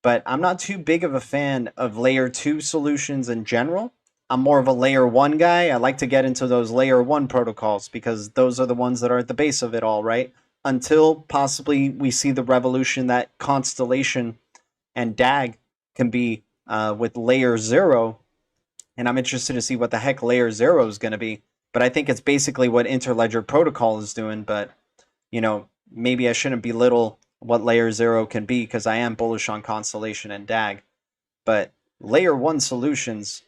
But I'm not too big of a fan of Layer 2 solutions in general. I'm more of a Layer 1 guy. I like to get into those Layer 1 protocols because those are the ones that are at the base of it all, right? Until possibly we see the revolution that Constellation and DAG can be with Layer 0. And I'm interested to see what the heck Layer 0 is going to be. But I think it's basically what Interledger Protocol is doing. But, maybe I shouldn't belittle what Layer 0 can be because I am bullish on Constellation and DAG. But Layer 1 solutions,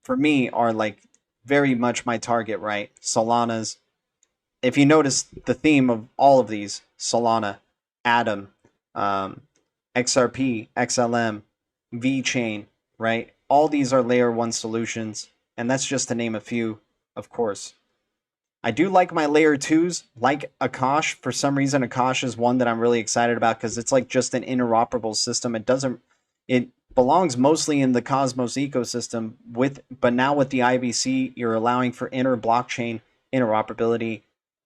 for me, are like very much my target, right? Solana's. If you notice the theme of all of these, Solana, Atom, XRP, XLM, VeChain, right? All these are layer 1 solutions, and that's just to name a few, of course. I do like my layer 2s, like Akash. For some reason, Akash is one that I'm really excited about because it's like just an interoperable system. It belongs mostly in the Cosmos ecosystem, but now with the IBC, you're allowing for inter-blockchain interoperability,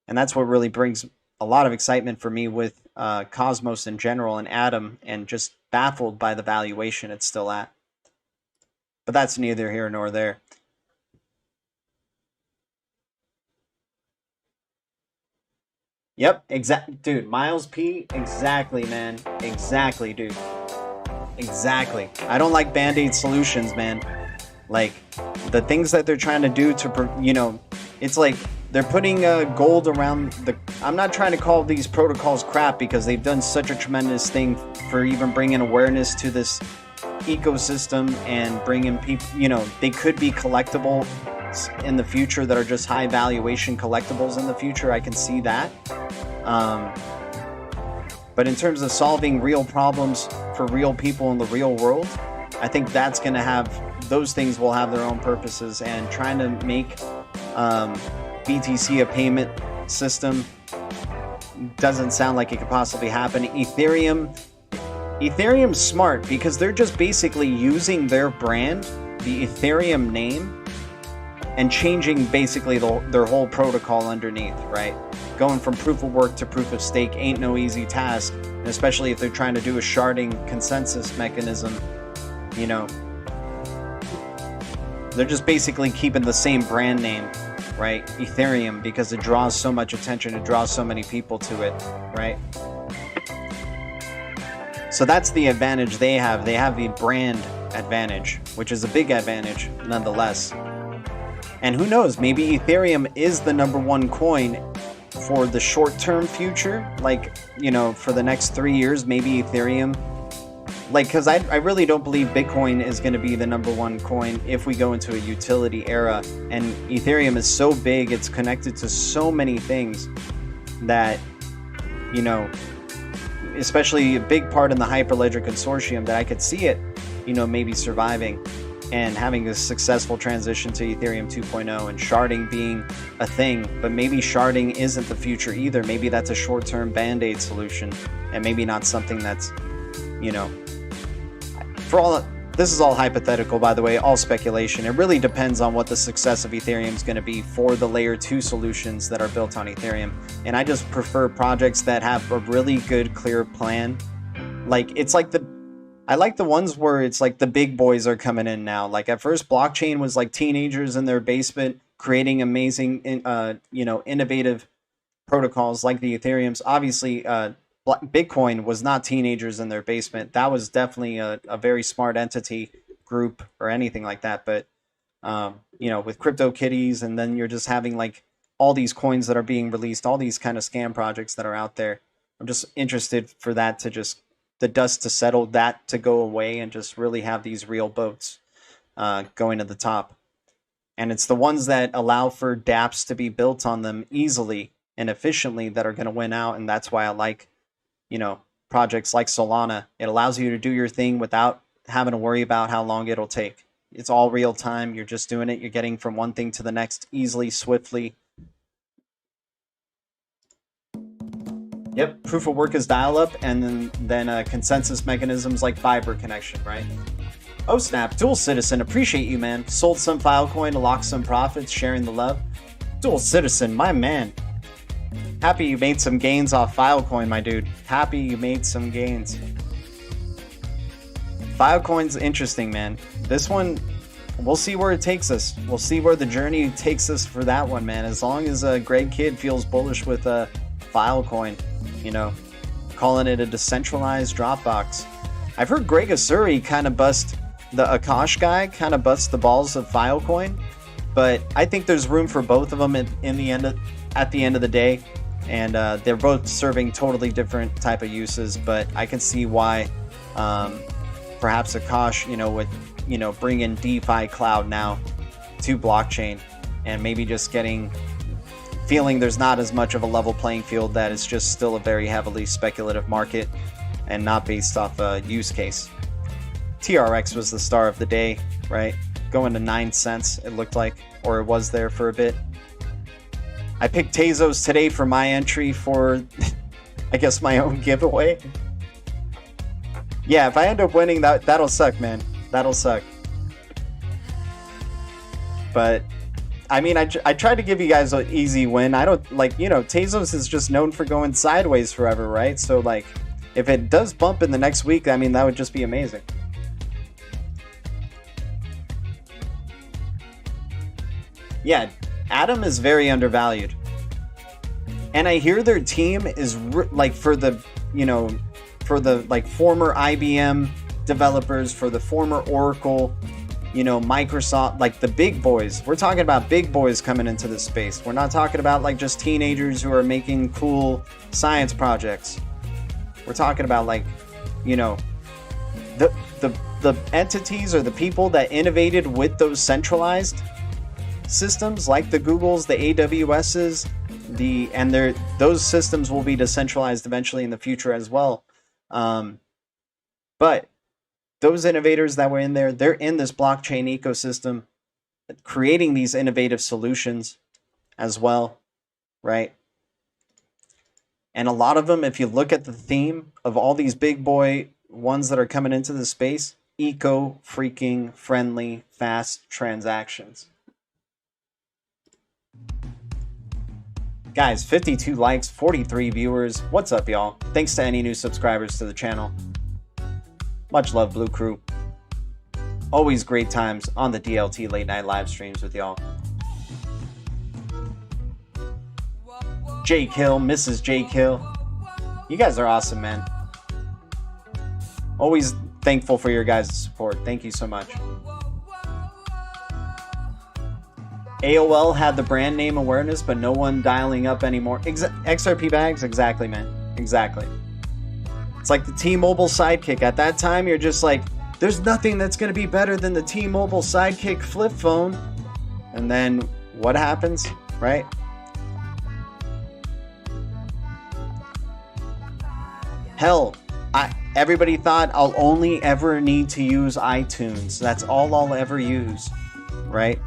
and that's what really brings a lot of excitement for me with Cosmos in general and Atom, and just baffled by the valuation it's still at. But that's neither here nor there. Yep, dude, Miles P, exactly, man. Exactly, dude. Exactly. I don't like band-aid solutions, man. Like, the things that they're trying to do to, it's like they're putting gold around I'm not trying to call these protocols crap because they've done such a tremendous thing for even bringing awareness to this ecosystem and bringing people, they could be collectible in the future that are just high valuation collectibles in the future. I can see that. But in terms of solving real problems for real people in the real world, I think that's going to those things will have their own purposes, and trying to make BTC a payment system doesn't sound like it could possibly happen. Ethereum's smart because they're just basically using their brand, the Ethereum name, and changing basically their whole protocol underneath, right? Going from proof of work to proof of stake ain't no easy task, and especially if they're trying to do a sharding consensus mechanism, They're just basically keeping the same brand name, right? Ethereum, because it draws so much attention, it draws so many people to it, right? So that's the advantage they have. They have the brand advantage, which is a big advantage nonetheless. And who knows, maybe Ethereum is the #1 coin for the short-term future, like, for the next 3 years, maybe Ethereum, because I really don't believe Bitcoin is going to be the #1 coin if we go into a utility era. And Ethereum is so big, it's connected to so many things that, especially a big part in the Hyperledger consortium, that I could see it, maybe surviving and having a successful transition to Ethereum 2.0 and sharding being a thing. But maybe sharding isn't the future either. Maybe that's a short-term band-aid solution, and maybe not something that's, this is all hypothetical, by the way, all speculation. It really depends on what the success of Ethereum is going to be for the layer 2 solutions that are built on Ethereum. And I just prefer projects that have a really good, clear plan. I like the ones where it's like the big boys are coming in now. Like at first, blockchain was like teenagers in their basement creating amazing, innovative protocols like the Ethereums. Obviously, Bitcoin was not teenagers in their basement. That was definitely a very smart entity group or anything like that. But, with CryptoKitties, and then you're just having like all these coins that are being released, all these kind of scam projects that are out there. I'm just interested for that to just, the dust to settle, that to go away, and just really have these real boats going to the top. And it's the ones that allow for dApps to be built on them easily and efficiently that are going to win out. And that's why I like, projects like Solana. It allows you to do your thing without having to worry about how long it'll take. It's all real time. You're just doing it. You're getting from one thing to the next easily, swiftly. Yep, proof of work is dial-up, and then consensus mechanisms like fiber connection, right? Oh snap, Dual Citizen, appreciate you, man. Sold some Filecoin to lock some profits, sharing the love. Dual Citizen, my man. Happy you made some gains off Filecoin, my dude. Happy you made some gains. Filecoin's interesting, man. This one, we'll see where it takes us. We'll see where the journey takes us for that one, man. As long as Greg Kidd feels bullish with Filecoin, calling it a decentralized Dropbox. I've heard Greg Asuri kind of bust, the Akash guy kind of bust the balls of Filecoin, but I think there's room for both of them at the end of the day. And they're both serving totally different type of uses, but I can see why perhaps Akash, would, bring in DeFi cloud now to blockchain, and maybe just feeling there's not as much of a level playing field, that it's just still a very heavily speculative market and not based off a use case. TRX was the star of the day, right? Going to 9 cents, it looked like, or it was there for a bit. I picked Tezos today for my entry for, I guess, my own giveaway. Yeah, if I end up winning, that'll suck, man. That'll suck. But, I mean, I tried to give you guys an easy win. I don't, like, you know, Tezos is just known for going sideways forever, right? So, like, if it does bump in the next week, I mean, that would just be amazing. Yeah, Atom is very undervalued. And I hear their team is, like, for the, you know, for the, like, former IBM developers, for the former Oracle, you know, Microsoft, like the big boys. We're talking about big boys coming into this space. We're not talking about, like, just teenagers who are making cool science projects. We're talking about, like, you know, the entities or the people that innovated with those centralized systems, like the Googles, the AWSs, those systems will be decentralized eventually in the future as well. But those innovators that were in there, they're in this blockchain ecosystem, creating these innovative solutions as well, right? And a lot of them, if you look at the theme of all these big boy ones that are coming into the space, eco-freaking friendly, fast transactions. Guys, 52 likes, 43 viewers. What's up, y'all? Thanks to any new subscribers to the channel. Much love, Blue Crew. Always great times on the DLT late night live streams with y'all. Jake Hill, Mrs. Jake Hill. You guys are awesome, man. Always thankful for your guys' support. Thank you so much. AOL had the brand name awareness, but no one dialing up anymore. XRP bags? Exactly, man. Exactly. It's like the T-Mobile Sidekick. At that time, you're just like, there's nothing that's going to be better than the T-Mobile Sidekick flip phone. And then what happens, right? Hell, everybody thought I'll only ever need to use iTunes. That's all I'll ever use, right?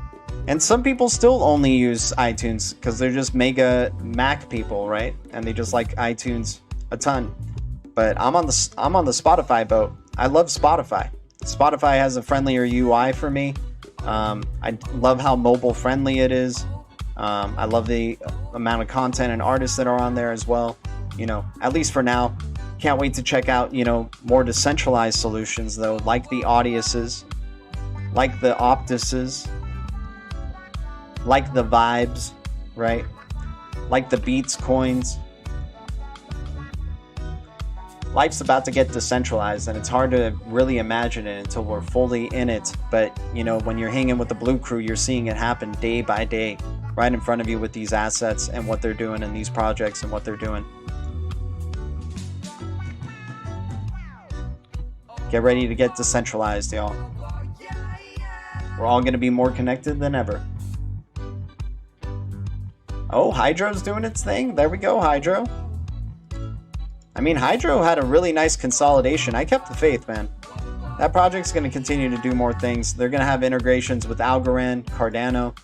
And some people still only use iTunes because they're just mega Mac people, right? And they just like iTunes a ton. But I'm on the Spotify boat. I love Spotify. Spotify has a friendlier UI for me. I love how mobile friendly it is. I love the amount of content and artists that are on there as well. You know, at least for now. Can't wait to check out, you know, more decentralized solutions though, like the Audiuses, like the Optuses, like the Vibes, right? Like the Beats coins. Life's about to get decentralized, and it's hard to really imagine it until we're fully in it. But, you know, when you're hanging with the Blue Crew, you're seeing it happen day by day, right in front of you with these assets and what they're doing in these projects and what they're doing. Get ready to get decentralized, y'all. We're all going to be more connected than ever. Oh, Hydro's doing its thing. There we go, Hydro. I mean, Hydro had a really nice consolidation. I kept the faith, man. That project's going to continue to do more things. They're going to have integrations with Algorand, Cardano.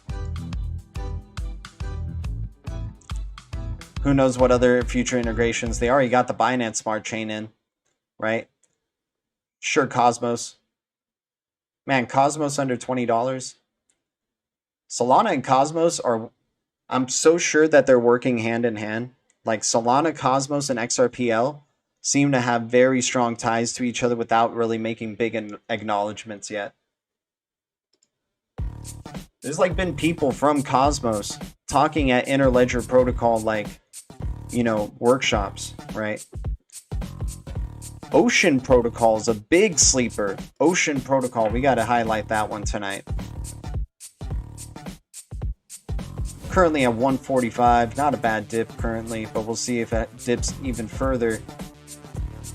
Who knows what other future integrations. They already got the Binance Smart Chain in, right? Sure, Cosmos. Man, Cosmos under $20. Solana and Cosmos are... I'm so sure that they're working hand in hand. Like Solana, Cosmos, and XRPL seem to have very strong ties to each other without really making big acknowledgements yet. There's like been people from Cosmos talking at Interledger Protocol, like, you know, workshops, right? Ocean Protocol is a big sleeper. Ocean Protocol, we got to highlight that one tonight. Currently at 145, not a bad dip currently, but we'll see if it dips even further.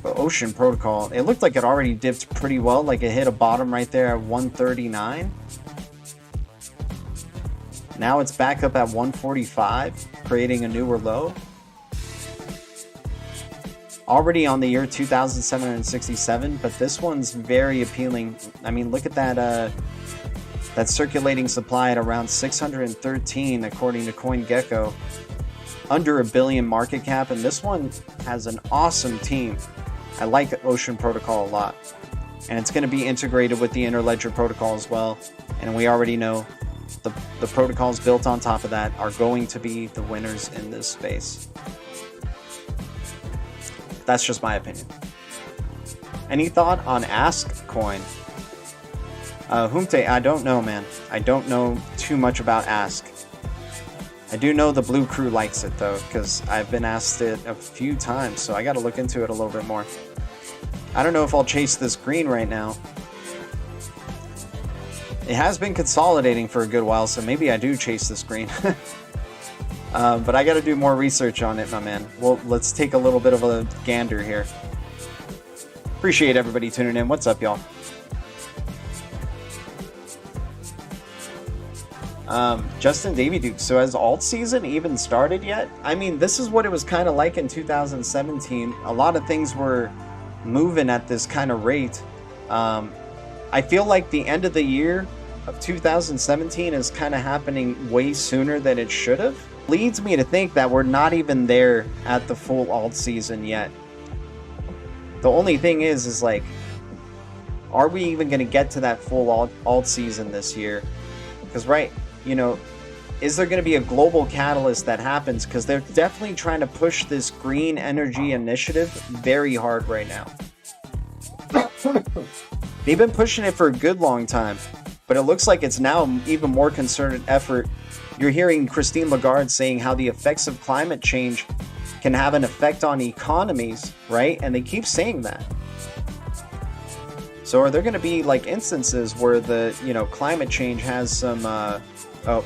But Ocean Protocol, it looked like it already dipped pretty well, like it hit a bottom right there at 139. Now it's back up at 145, creating a newer low. Already on the year 2,767, but this one's very appealing. I mean, look at that that circulating supply at around 613 according to CoinGecko. Under $1 billion market cap, and this one has an awesome team. I like Ocean Protocol a lot. And it's going to be integrated with the Interledger protocol as well. And we already know the protocols built on top of that are going to be the winners in this space. That's just my opinion. Any thought on Ask Coin? Humte, I don't know, man. I don't know too much about Ask. I do know the Blue Crew likes it, though, because I've been asked it a few times, so I got to look into it a little bit more. I don't know if I'll chase this green right now. It has been consolidating for a good while, so maybe I do chase this green. But I got to do more research on it, my man. Well, let's take a little bit of a gander here. Appreciate everybody tuning in. What's up, y'all? Justin Davy Duke. So has alt season even started yet? I mean, this is what it was kind of like in 2017. A lot of things were moving at this kind of rate. I feel like the end of the year of 2017 is kind of happening way sooner than it should have. Leads me to think that we're not even there at the full alt season yet. The only thing is like, are we even going to get to that full alt season this year? Because, right, you know, is there going to be a global catalyst that happens? Because they're definitely trying to push this green energy initiative very hard right now. They've been pushing it for a good long time, but it looks like it's now even more concerted effort. You're hearing Christine Lagarde saying how the effects of climate change can have an effect on economies, right? And they keep saying that. So are there going to be like instances where the, you know, climate change has some, oh,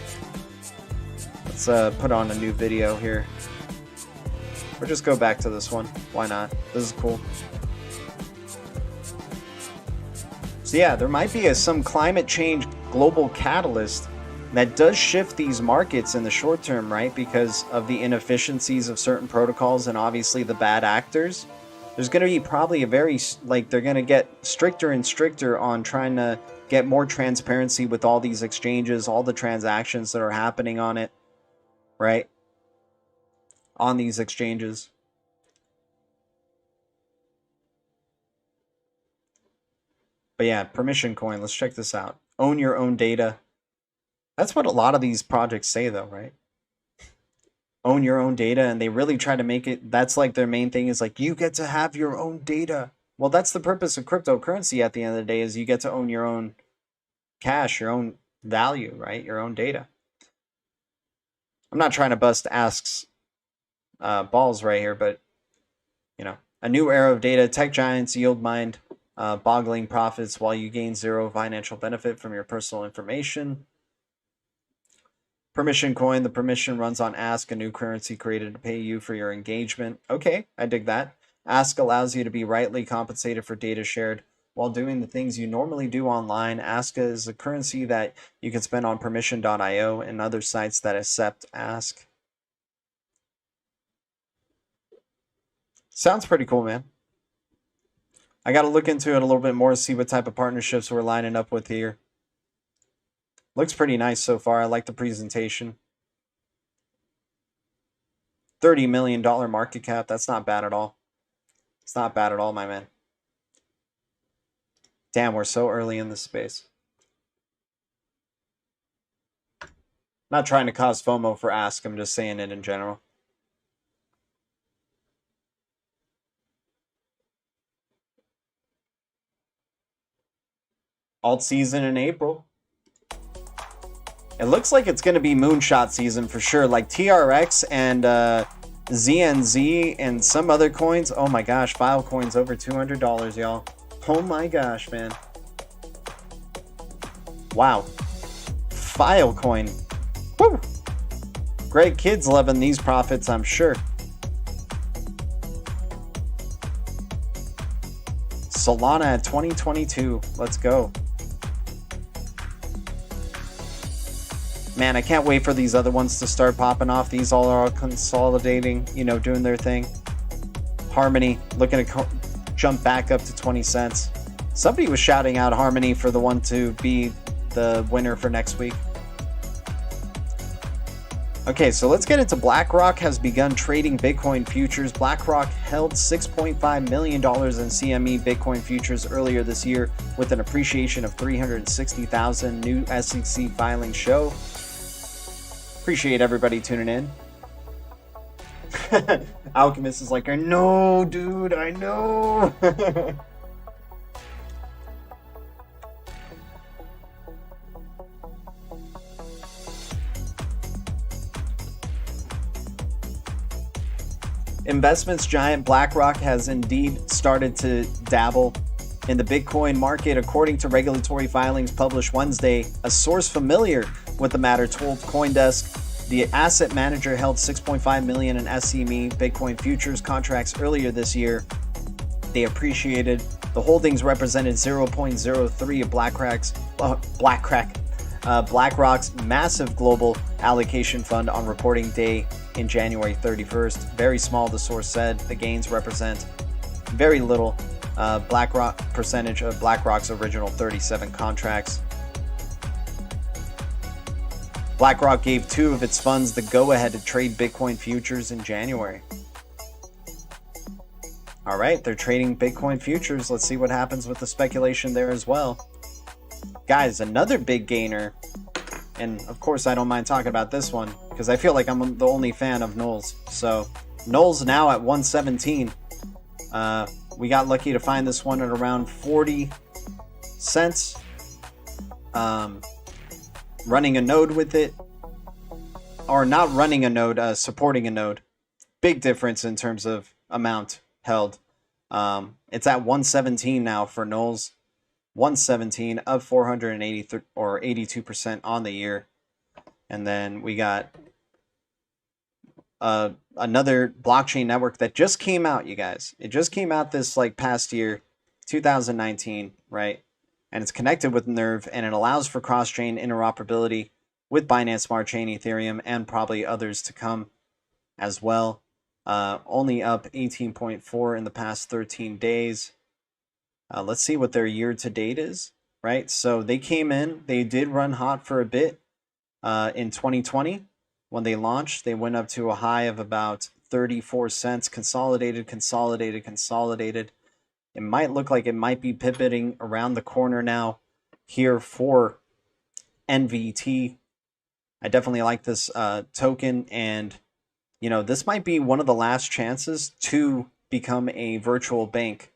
let's put on a new video here. Or just go back to this one. Why not? This is cool. So yeah, there might be some climate change global catalyst that does shift these markets in the short term, right? Because of the inefficiencies of certain protocols and obviously the bad actors. There's going to be probably a very, like, they're going to get stricter and stricter on trying to get more transparency with all these exchanges, all the transactions that are happening on it, right? On these exchanges. But yeah, permission coin, let's check this out. Own your own data. That's what a lot of these projects say though, right? Own your own data, and they really try to make it, that's like their main thing is like, you get to have your own data. Well, that's the purpose of cryptocurrency at the end of the day, is you get to own your own cash, your own value, right? Your own data. I'm not trying to bust Ask's balls right here, but you know, a new era of data, tech giants yield mind, boggling profits while you gain zero financial benefit from your personal information. Permission coin, the permission runs on Ask, a new currency created to pay you for your engagement. Okay, I dig that. Ask allows you to be rightly compensated for data shared while doing the things you normally do online. Ask is a currency that you can spend on permission.io and other sites that accept Ask. Sounds pretty cool, man. I got to look into it a little bit more, see what type of partnerships we're lining up with here. Looks pretty nice so far. I like the presentation. $30 million market cap. That's not bad at all. It's not bad at all, my man. Damn, we're so early in this space. Not trying to cause FOMO for Ask. I'm just saying it in general. Alt season in April. It looks like it's going to be moonshot season for sure. Like TRX and ZNZ and some other coins. Oh my gosh, Filecoin's over $200, y'all. Oh my gosh, man. Wow. Filecoin. Woo! Great kids loving these profits, I'm sure. Solana at 2022. Let's go. Man, I can't wait for these other ones to start popping off. These all are consolidating, you know, doing their thing. Harmony looking to jump back up to 20 cents. Somebody was shouting out Harmony for the one to be the winner for next week. Okay, so let's get into BlackRock has begun trading Bitcoin futures. BlackRock held $6.5 million in CME Bitcoin futures earlier this year with an appreciation of 360,000. New SEC filings show. Appreciate everybody tuning in. Alchemist is like, I know, dude, I know. Investments giant BlackRock has indeed started to dabble in the Bitcoin market. According to regulatory filings published Wednesday, a source familiar with the matter told CoinDesk the asset manager held 6.5 million in SME Bitcoin futures contracts earlier this year. They appreciated. The holdings represented 0.03 of BlackRock's massive global allocation fund on reporting day in January 31st. Very small, the source said. The gains represent very little BlackRock percentage of BlackRock's original 37 contracts. BlackRock gave 2 of its funds the go-ahead to trade Bitcoin futures in January. All right, they're trading Bitcoin futures. Let's see what happens with the speculation there as well. Guys, another big gainer, and of course I don't mind talking about this one because I feel like I'm the only fan of Nuls. So Nuls now at 117. We got lucky to find this one at around 40 cents. Running a node with it, or not running a node, supporting a node. Big difference in terms of amount held. It's at 117 now for Nuls. 117 of 483 or 82% on the year. And then we got another blockchain network that just came out, you guys. It just came out this like past year, 2019, right? And it's connected with Nerve, and it allows for cross-chain interoperability with Binance Smart Chain, Ethereum, and probably others to come as well. Only up 18.4 in the past 13 days. Let's see what their year-to-date is, right? So they came in, they did run hot for a bit in 2020. When they launched, they went up to a high of about 34 cents, consolidated. It might look like it might be pivoting around the corner now here for NVT. I definitely like this token, and you know, this might be one of the last chances to become a virtual bank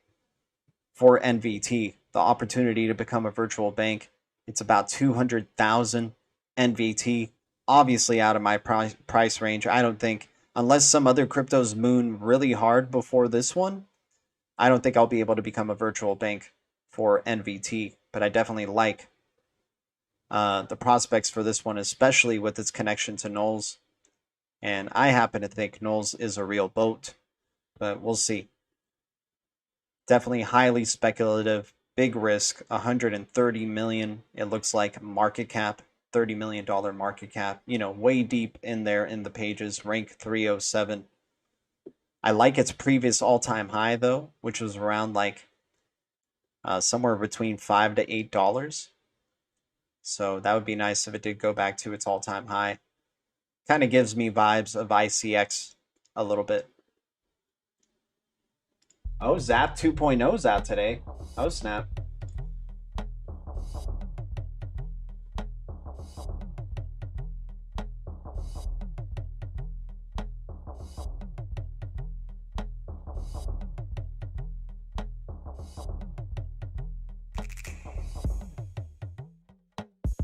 for NVT. The opportunity to become a virtual bank. It's about 200,000 NVT. Obviously out of my price range. I don't think, unless some other cryptos moon really hard before this one, I don't think I'll be able to become a virtual bank for NVT, but I definitely like the prospects for this one, especially with its connection to Nuls. And I happen to think Nuls is a real boat, but we'll see. Definitely highly speculative, big risk, 130 million, it looks like, market cap, $30 million market cap, you know, way deep in there in the pages, rank 307. I like its previous all-time high, though, which was around like somewhere between $5 to $8. So that would be nice if it did go back to its all-time high. Kind of gives me vibes of ICX a little bit. Oh, Zap 2.0's out today. Oh, snap.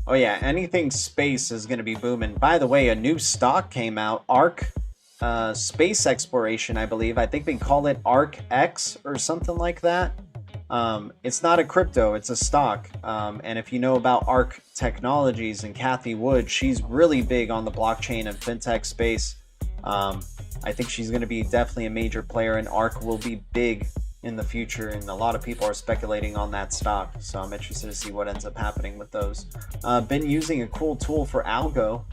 Oh yeah, anything space is going to be booming. By the way, a new stock came out, ARC Space Exploration, I believe. I think they call it ARC X or something like that. It's not a crypto, it's a stock. And if you know about ARC Technologies and Kathy Wood, she's really big on the blockchain and fintech space. I think she's going to be definitely a major player, and ARC will be big in the future, and a lot of people are speculating on that stock, so I'm interested to see what ends up happening with those. Been using a cool tool for Algo.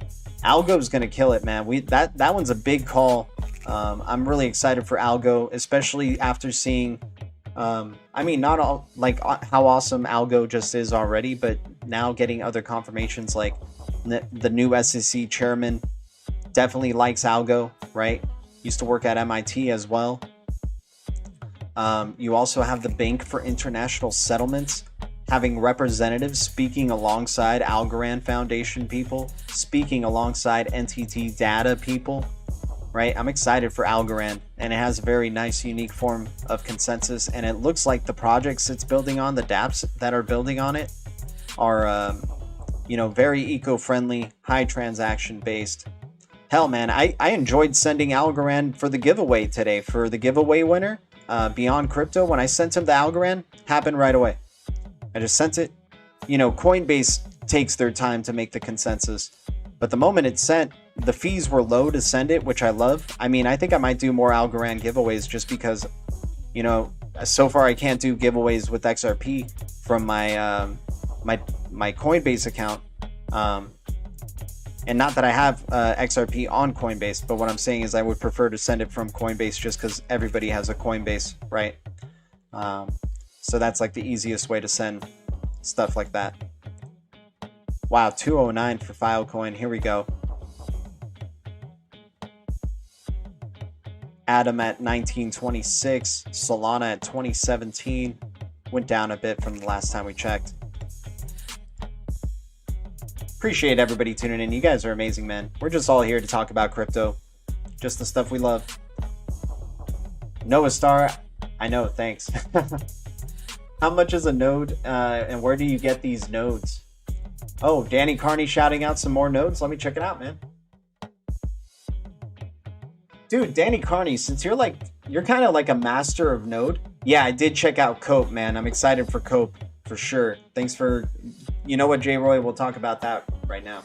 Algo's gonna kill it, man. That one's a big call I'm really excited for Algo, especially after seeing, I mean, not all like how awesome Algo just is already, but now getting other confirmations like the new SEC chairman definitely likes Algo, right? Used to work at MIT as well. You also have the Bank for International Settlements having representatives speaking alongside Algorand Foundation people, speaking alongside NTT data people, right? I'm excited for Algorand, and it has a very nice, unique form of consensus, and it looks like the projects it's building on, the dApps that are building on it, are, you know, very eco-friendly, high transaction-based. Hell, man, I enjoyed sending Algorand for the giveaway today. For the giveaway winner, Beyond Crypto, when I sent him the Algorand, happened right away. I just sent it. You know, Coinbase takes their time to make the consensus, but the moment it's sent, the fees were low to send it, which I love. I mean, I think I might do more Algorand giveaways just because, you know, so far I can't do giveaways with XRP from my my Coinbase account. And not that I have XRP on Coinbase, but what I'm saying is I would prefer to send it from Coinbase just because everybody has a Coinbase, right? So that's like the easiest way to send stuff like that. Wow, 209 for Filecoin. Here we go. Atom at 1926. Solana at 2017. Went down a bit from the last time we checked. Appreciate everybody tuning in. You guys are amazing, man. We're just all here to talk about crypto. Just the stuff we love. Noah Star, I know, thanks. How much is a node, and where do you get these nodes? Oh, Danny Carney shouting out some more nodes. Let me check it out, man. Dude, Danny Carney, since you're kind of like a master of node. Yeah, I did check out Cope, man. I'm excited for Cope for sure. Thanks for, you know what, J Roy, we'll talk about that right now.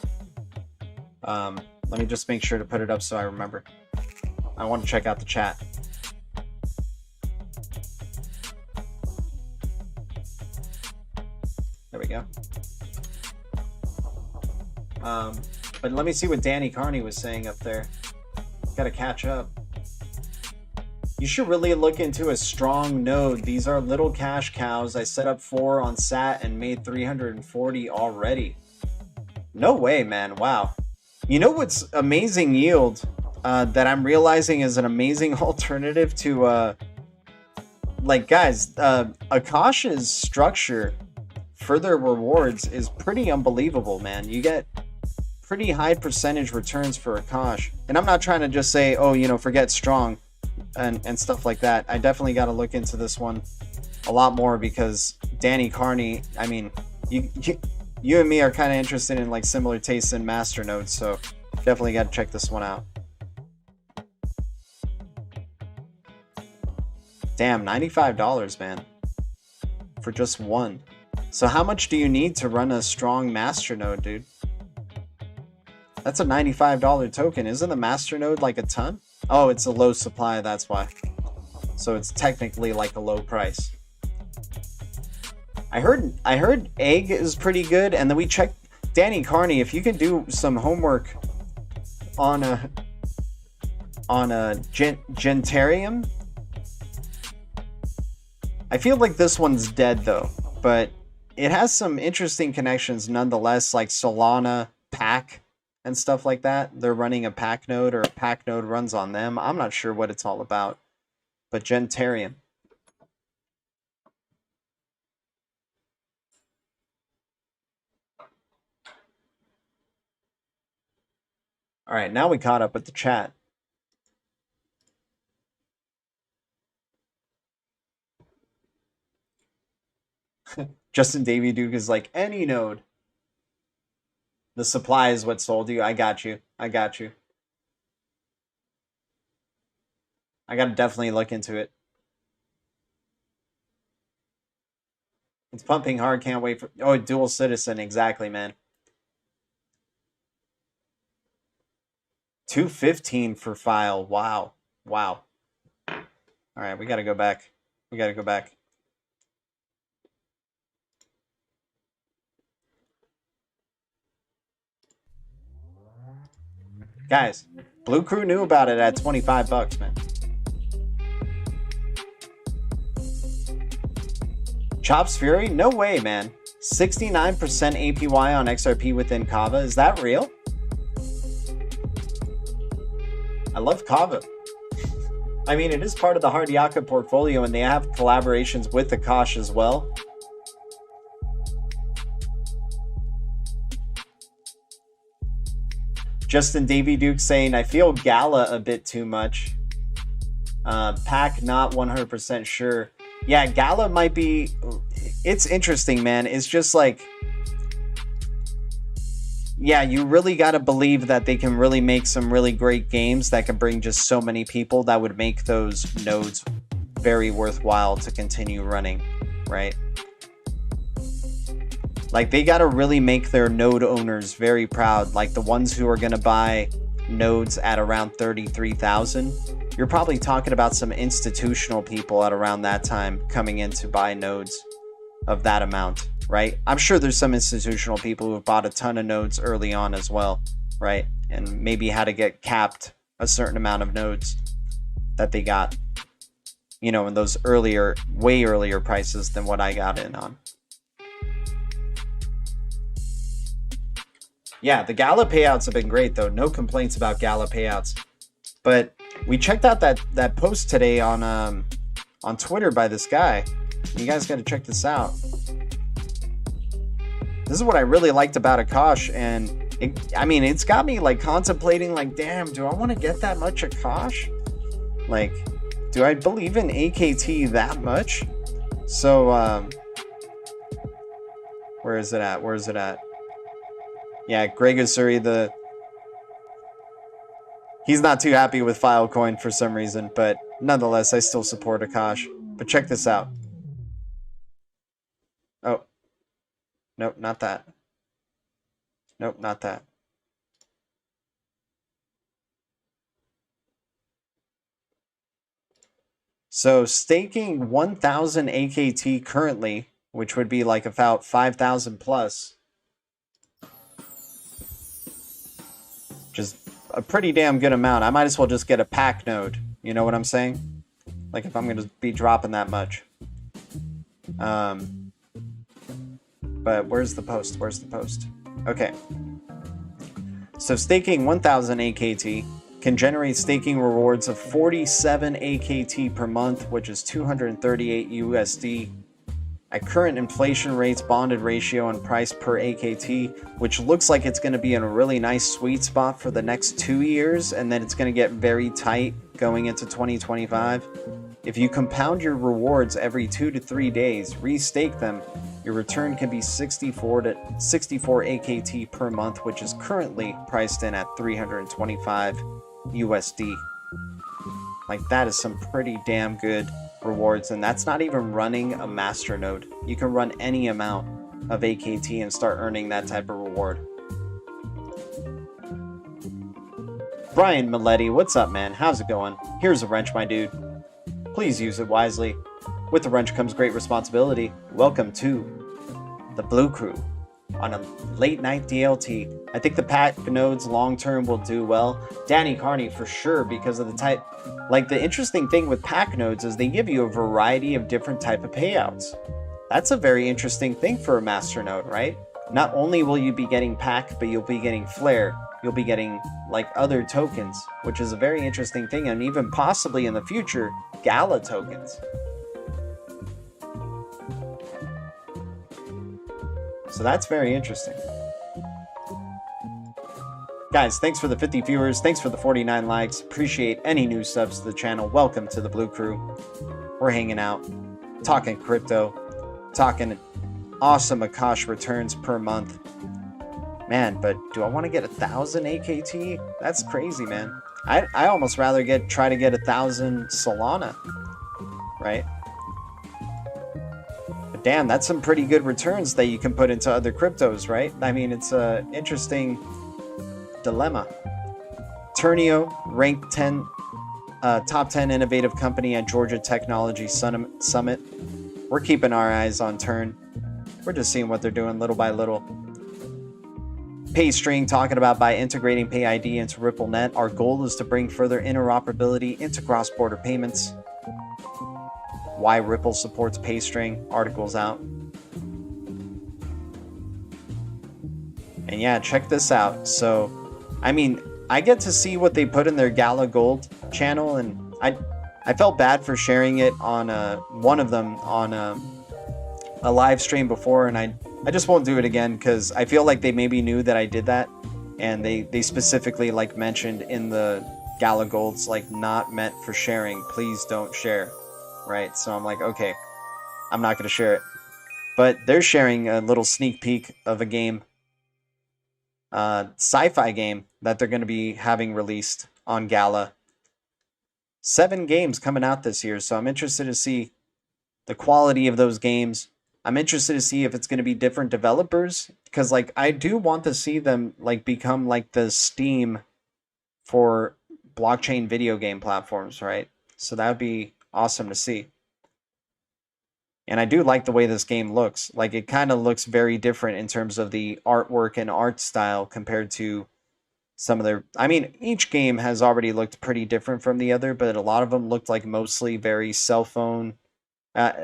Let me just make sure to put it up so I remember. I want to check out the chat. There we go. But let me see what Danny Carney was saying up there. Gotta catch up. You should really look into a strong node. These are little cash cows. I set up 4 on SAT and made 340 already. No way, man. Wow. You know what's amazing yield that I'm realizing is an amazing alternative to like, guys, Akash's structure for their rewards is pretty unbelievable, man. You get pretty high percentage returns for Akash. And I'm not trying to just say, oh, you know, forget strong and stuff like that. I definitely got to look into this one a lot more because Danny Carney, I mean, you and me are kind of interested in like similar tastes in masternodes, so definitely got to check this one out. Damn, $95, man, for just one. So how much do you need to run a strong masternode, dude? That's a $95 token. Isn't the masternode like a ton? Oh, it's a low supply, that's why. So it's technically like a low price. I heard egg is pretty good, and then we checked Danny Carney. If you can do some homework on a Gentarium, I feel like this one's dead though, but it has some interesting connections nonetheless, like Solana, Pack, and stuff like that. They're running a Pack node, or a Pack node runs on them. I'm not sure what it's all about, but Gentarium. All right, now we caught up with the chat. Justin Davy Duke is like, any node. The supply is what sold you. I got you. I got you. I got to definitely look into it. It's pumping hard. Can't wait for... Oh, dual citizen. Exactly, man. 215 for file. Wow. Wow. All right, we got to go back. We got to go back. Guys, Blue Crew knew about it at 25 bucks, man. Chops Fury? No way, man. 69% APY on XRP within Kava. Is that real? I love Kava. I mean, it is part of the Hardyaka portfolio, and they have collaborations with Akash as well. Justin Davy Duke saying, I feel Gala a bit too much. Pack not 100% sure. Yeah, Gala might be... It's interesting, man. It's just like... Yeah, you really got to believe that they can really make some really great games that can bring just so many people that would make those nodes very worthwhile to continue running, right? Like, they got to really make their node owners very proud. Like, the ones who are going to buy nodes at around 33,000, you're probably talking about some institutional people at around that time coming in to buy nodes of that amount, right? I'm sure there's some institutional people who have bought a ton of nodes early on as well, right? And maybe had to get capped a certain amount of nodes that they got, you know, in those earlier, way earlier prices than what I got in on. Yeah, the Gala payouts have been great, though. No complaints about Gala payouts. But we checked out that post today on Twitter by this guy. You guys got to check this out. This is what I really liked about Akash, and I mean, it's got me like contemplating, like, damn, do I want to get that much Akash? Like, do I believe in AKT that much? So, where is it at? Where is it at? Yeah, Greg Usuri, he's not too happy with Filecoin for some reason, but nonetheless, I still support Akash. But check this out. Oh. Nope, not that. Nope, not that. So staking 1,000 AKT currently, which would be like about 5,000 plus, just a pretty damn good amount. I might as well just get a pack node. You know what I'm saying? Like, if I'm going to be dropping that much. But where's the post? Where's the post? Okay. So staking 1,000 AKT can generate staking rewards of 47 AKT per month, which is 238 USD. At current inflation rates, bonded ratio, and price per AKT, which looks like it's going to be in a really nice sweet spot for the next 2 years, and then it's going to get very tight going into 2025. If you compound your rewards every 2 to 3 days, restake them, your return can be 64 AKT per month, which is currently priced in at 325 USD. Like, that is some pretty damn good rewards, and that's not even running a master node. You can run any amount of AKT and start earning that type of reward. Brian Milletti, what's up, man? How's it going? Here's a wrench, my dude. Please use it wisely. With the wrench comes great responsibility. Welcome to the Blue Crew on a late night DLT. I think the pack nodes long term will do well. Danny Carney for sure, because of the type. Like, the interesting thing with pack nodes is they give you a variety of different type of payouts. That's a very interesting thing for a master node, right? Not only will you be getting pack, but you'll be getting flare. You'll be getting like other tokens, which is a very interesting thing, and even possibly in the future, Gala tokens. So that's very interesting. Guys, thanks for the 50 viewers. Thanks for the 49 likes. Appreciate any new subs to the channel. Welcome to the Blue Crew. We're hanging out, talking crypto, talking awesome Akash returns per month. Man, but do I want to get 1,000 AKT? That's crazy, man. I almost rather try to get 1,000 Solana, right? But damn, that's some pretty good returns that you can put into other cryptos, right? I mean, it's a interesting dilemma. Turnio ranked 10, top 10 innovative company at Georgia Technology Summit. We're keeping our eyes on Turn. We're just seeing what they're doing little by little. PayString talking about by integrating PayID into RippleNet, our goal is to bring further interoperability into cross-border payments. Why Ripple supports PayString, articles out. And yeah, check this out. So, I mean, I get to see what they put in their Gala Gold channel, and I felt bad for sharing it on one of them on a live stream before, and I just won't do it again because I feel like they maybe knew that I did that, and they specifically like mentioned in the Gala Golds like not meant for sharing. Please don't share, right? So I'm like, okay, I'm not gonna share it. But they're sharing a little sneak peek of a game, sci-fi game that they're gonna be having released on Gala. 7 games coming out this year, so I'm interested to see the quality of those games. I'm interested to see if it's going to be different developers, because like I do want to see them like become like the Steam for blockchain video game platforms, right? So that would be awesome to see. And I do like the way this game looks. Like it kind of looks very different in terms of the artwork and art style compared to some of their, I mean, each game has already looked pretty different from the other, but a lot of them looked like mostly very cell phone.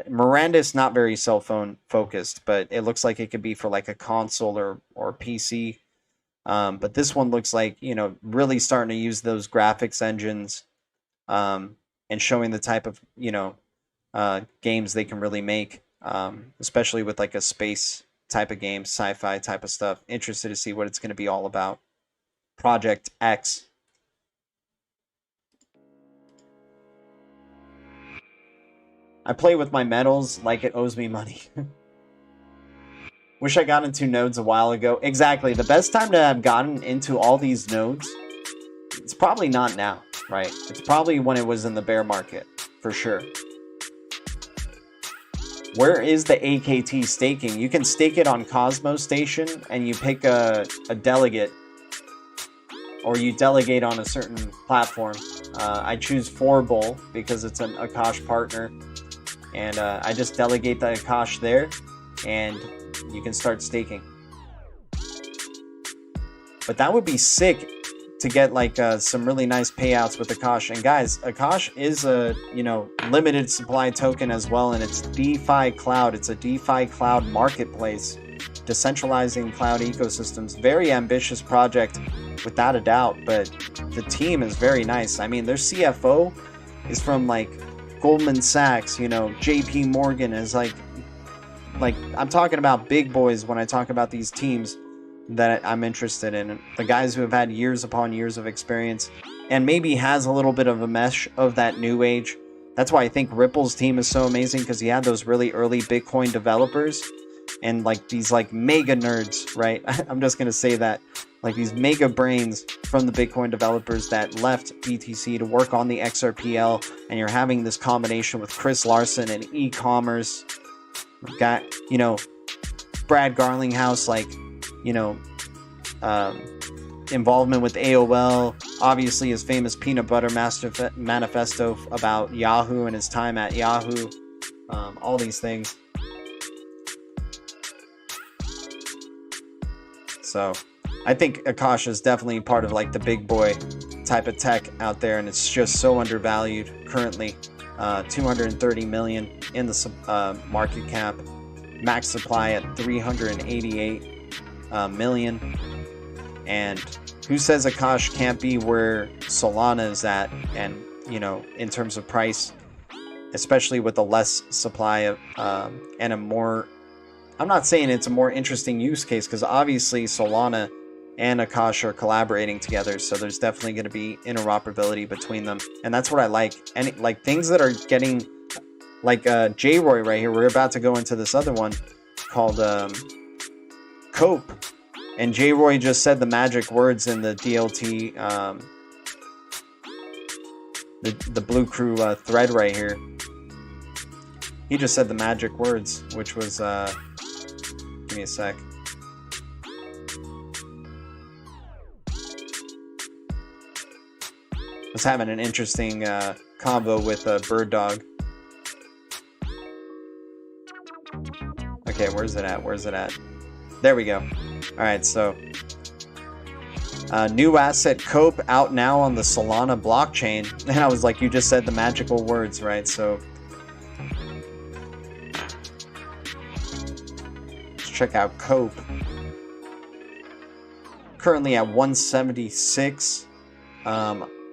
Miranda's not very cell phone focused, but it looks like it could be for like a console or PC. But this one looks like, you know, really starting to use those graphics engines, and showing the type of, you know, games they can really make, especially with like a space type of game, sci-fi type of stuff. Interested to see what it's going to be all about. Project X. I play with my metals like it owes me money. Wish I got into nodes a while ago. Exactly. The best time to have gotten into all these nodes, it's probably not now, right? It's probably when it was in the bear market, for sure. Where is the AKT staking? You can stake it on Cosmos Station, and you pick a delegate, or you delegate on a certain platform. I choose 4Bull because it's an Akash partner, and I just delegate the Akash there, and you can start staking. But that would be sick to get like some really nice payouts with Akash. And guys, Akash is a, you know, limited supply token as well, and it's DeFi cloud. It's a DeFi cloud marketplace, decentralizing cloud ecosystems. Very ambitious project, without a doubt, but the team is very nice. I mean, their CFO is from like Goldman Sachs, you know, JP Morgan is like I'm talking about big boys when I talk about these teams that I'm interested in. The guys who have had years upon years of experience and maybe has a little bit of a mesh of that new age. That's why I think Ripple's team is so amazing, because he had those really early Bitcoin developers and like these like mega nerds, right? I'm just going to say that. Like these mega brains from the Bitcoin developers that left BTC to work on the XRPL, and you're having this combination with Chris Larson and e-commerce. We've got, you know, Brad Garlinghouse, like, you know, involvement with AOL, obviously his famous peanut butter manifesto about Yahoo and his time at Yahoo, all these things. So I think Akash is definitely part of like the big boy type of tech out there, and it's just so undervalued currently. 230 million in the market cap, max supply at 388 million. And who says Akash can't be where Solana is at? And, you know, in terms of price, especially with a less supply of and a more, I'm not saying it's a more interesting use case, because obviously Solana and Akash are collaborating together, so there's definitely going to be interoperability between them, and that's what I like. And like things that are getting, like J-Roy right here, we're about to go into this other one called Cope, and J-Roy just said the magic words in the DLT, the Blue Crew thread right here. He just said the magic words, which was, give me a sec. Was having an interesting convo with Bird Dog. Okay, where's it at? Where's it at? There we go. All right, so New asset COPE out now on the Solana blockchain. And I was like, you just said the magical words, right? So let's check out COPE. Currently at 176.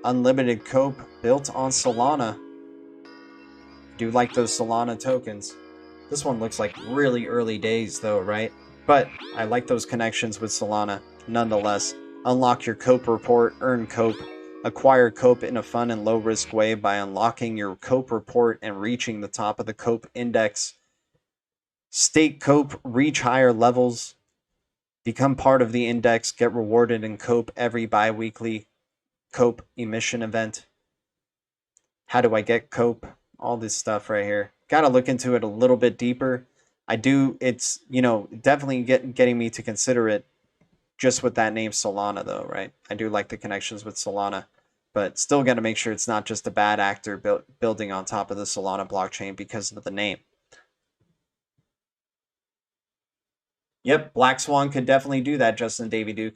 Unlimited COPE built on Solana. Do like those Solana tokens. This one looks like really early days though, right? But I like those connections with Solana nonetheless. Unlock your COPE report, earn COPE, acquire COPE in a fun and low risk way by unlocking your COPE report and reaching the top of the COPE index. Stake COPE, reach higher levels, become part of the index, get rewarded in COPE every bi-weekly COPE emission event. How do I get COPE? All this stuff right here. Gotta look into it a little bit deeper. It's, you know, definitely getting me to consider it just with that name Solana though, right? I do like the connections with Solana, but still got to make sure it's not just a bad actor building on top of the Solana blockchain because of the name. Yep, Black Swan could definitely do that, Justin Davy Duke.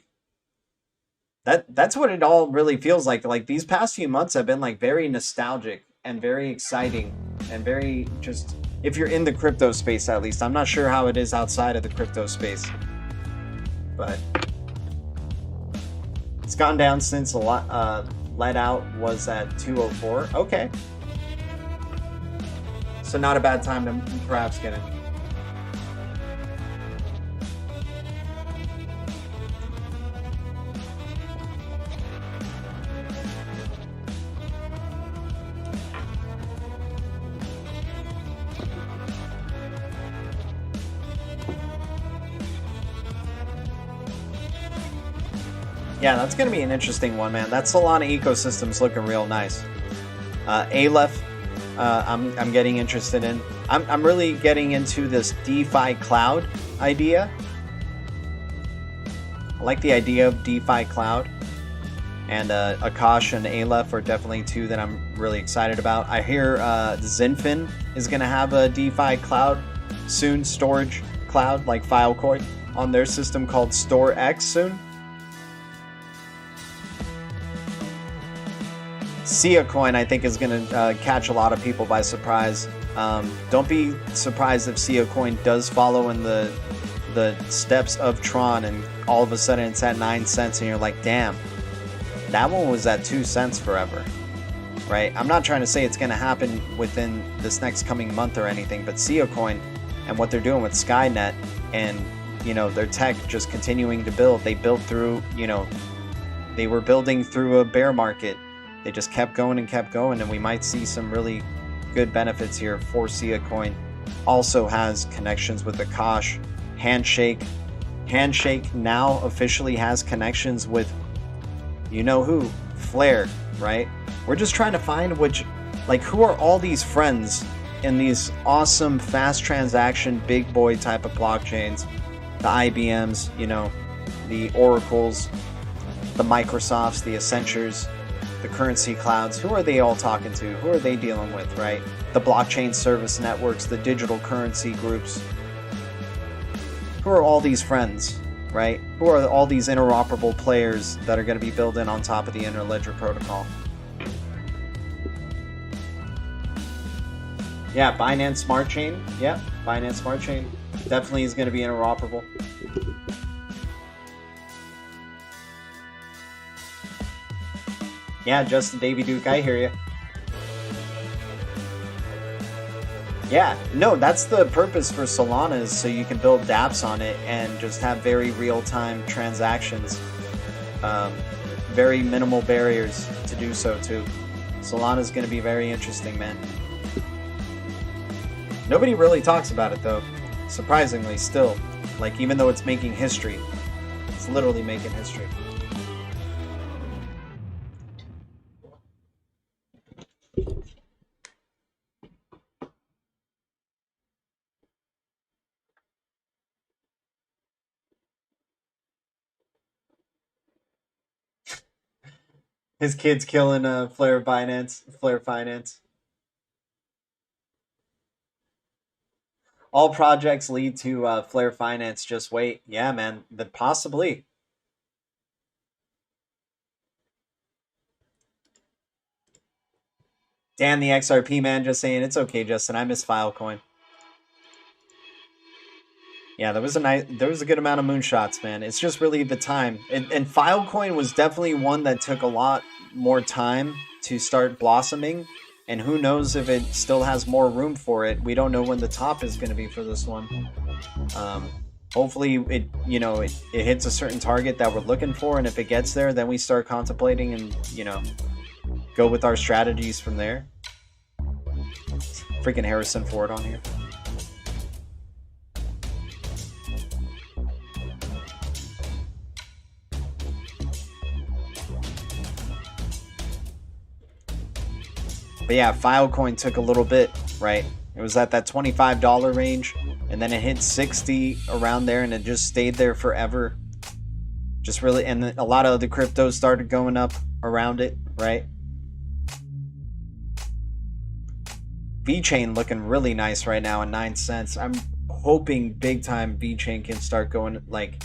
That's what it all really feels like. Like these past few months have been like very nostalgic and very exciting and very just, if you're in the crypto space at least. I'm not sure how it is outside of the crypto space, but it's gone down since a lot. Let out was at 204. Okay, so not a bad time to perhaps get in. Yeah, that's going to be an interesting one, man. That Solana ecosystem's looking real nice. Aleph, I'm getting interested in. I'm really getting into this DeFi cloud idea. I like the idea of DeFi cloud. And Akash and Aleph are definitely two that I'm really excited about. I hear Zenfin is going to have a DeFi cloud soon, storage cloud like Filecoin on their system called StoreX soon. Sia Coin, I think, is going to catch a lot of people by surprise. Don't be surprised if Sia Coin does follow in the steps of Tron, and all of a sudden it's at 9 cents, and you're like, damn, that one was at 2 cents forever, right? I'm not trying to say it's going to happen within this next coming month or anything, but Sia Coin and what they're doing with Skynet and, you know, their tech just continuing to build. They built through, you know, they were building through a bear market. They just kept going, and we might see some really good benefits here for Sia Coin. Also has connections with Akash. Handshake now officially has connections with, you know who, Flare, right? We're just trying to find who are all these friends in these awesome fast transaction big boy type of blockchains, the IBMs, you know, the Oracles, the Microsofts, the Accentures, the currency clouds. Who are they all talking to? Who are they dealing with, right? The blockchain service networks, the digital currency groups. Who are all these friends, right? Who are all these interoperable players that are going to be built in on top of the Interledger protocol? Yeah, Binance Smart Chain. Yeah, Binance Smart Chain definitely is going to be interoperable. Yeah, Justin Davy Duke, I hear you. Yeah, no, that's the purpose for Solana, is so you can build dApps on it and just have very real-time transactions. Very minimal barriers to do so too. Solana's going to be very interesting, man. Nobody really talks about it though, surprisingly still. Like, even though it's making history, it's literally making history. His kid's killing Flare Finance. All projects lead to Flare Finance. Just wait. Yeah, man. Possibly. Dan the XRP man just saying it's okay, Justin. I miss Filecoin. Yeah, there was a good amount of moonshots, man. It's just really the time. And Filecoin was definitely one that took a lot more time to start blossoming. And who knows if it still has more room for it. We don't know when the top is going to be for this one. Hopefully it hits a certain target that we're looking for, and if it gets there, then we start contemplating and, go with our strategies from there. Freaking Harrison Ford on here. But yeah, Filecoin took a little bit, right? It was at that $25 range, and then it hit 60 around there, and it just stayed there forever. Just really, and a lot of the cryptos started going up around it, right? VeChain looking really nice right now at 9 cents. I'm hoping big time VeChain can start going, like,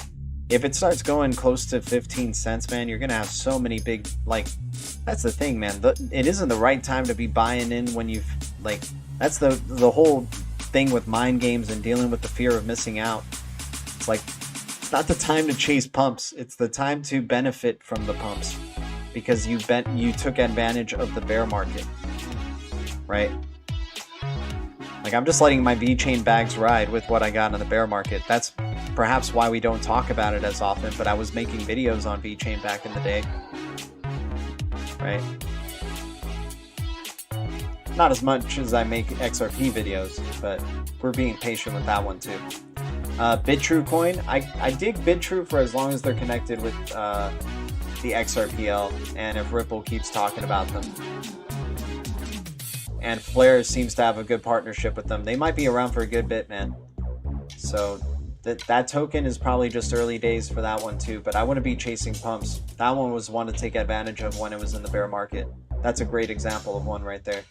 if it starts going close to 15 cents, man, you're going to have so many big, like, that's the thing, man. It isn't the right time to be buying in when you've, like, that's the whole thing with mind games and dealing with the fear of missing out. It's like, it's not the time to chase pumps. It's the time to benefit from the pumps because you took advantage of the bear market, right? Like, I'm just letting my VeChain bags ride with what I got in the bear market. That's perhaps why we don't talk about it as often, but I was making videos on VeChain back in the day, right? Not as much as I make XRP videos, but we're being patient with that one too. Bitrue coin, I dig Bitrue for as long as they're connected with the XRPL, and if Ripple keeps talking about them. And Flare seems to have a good partnership with them. They might be around for a good bit, man. So that token is probably just early days for that one too, but I wouldn't be chasing pumps. That one was one to take advantage of when it was in the bear market. That's a great example of one right there.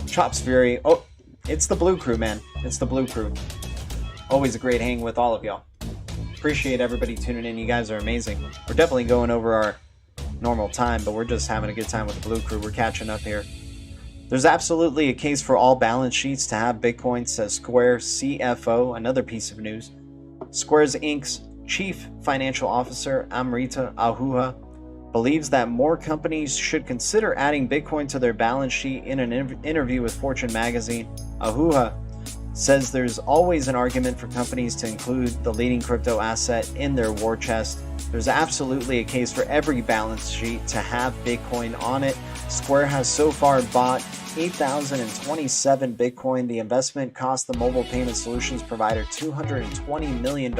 Chops Fury. Oh, it's the Blue Crew, man. It's the Blue Crew. Always a great hang with all of y'all. Appreciate everybody tuning in. You guys are amazing. We're definitely going over our normal time, but we're just having a good time with the Blue Crew. We're catching up here. There's absolutely a case for all balance sheets to have Bitcoin, says Square CFO. Another piece of news. Square's Inc.'s Chief Financial Officer, Amrita Ahuja, believes that more companies should consider adding Bitcoin to their balance sheet. In an interview with Fortune magazine, Ahuja says there's always an argument for companies to include the leading crypto asset in their war chest. There's absolutely a case for every balance sheet to have Bitcoin on it. Square has so far bought 8,027 Bitcoin. The investment cost the mobile payment solutions provider $220 million,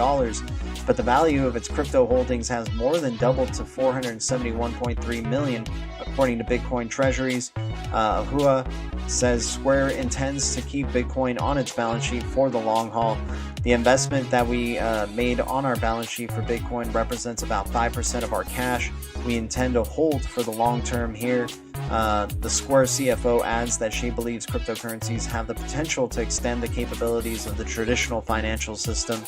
but the value of its crypto holdings has more than doubled to $471.3 million, according to Bitcoin treasuries. Ahuja says Square intends to keep Bitcoin on its balance sheet for the long haul. The investment that we made on our balance sheet for Bitcoin represents about 5% of our cash. We intend to hold for the long term here. The Square CFO adds that she believes cryptocurrencies have the potential to extend the capabilities of the traditional financial system.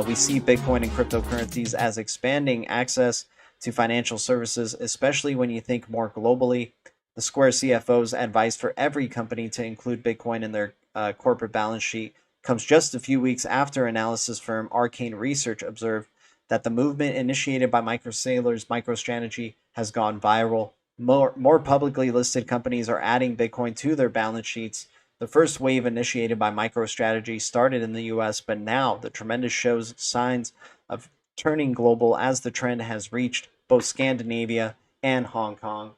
We see Bitcoin and cryptocurrencies as expanding access to financial services, especially when you think more globally. The Square CFO's advice for every company to include Bitcoin in their corporate balance sheet comes just a few weeks after analysis firm Arcane Research observed that the movement initiated by MicroStrategy MicroStrategy has gone viral. More publicly listed companies are adding Bitcoin to their balance sheets. The first wave initiated by MicroStrategy started in the US, but now the tremendous shows signs of turning global as the trend has reached both Scandinavia and Hong Kong.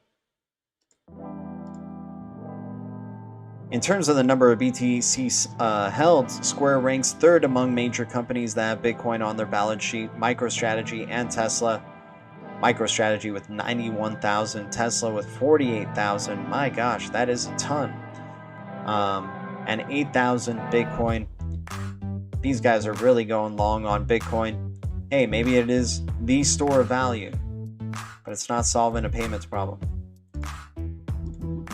In terms of the number of BTC held, Square ranks third among major companies that have Bitcoin on their balance sheet, MicroStrategy and Tesla. MicroStrategy with 91,000, Tesla with 48,000. My gosh, that is a ton. And 8,000 Bitcoin. These guys are really going long on Bitcoin. Hey, maybe it is the store of value, but it's not solving a payments problem.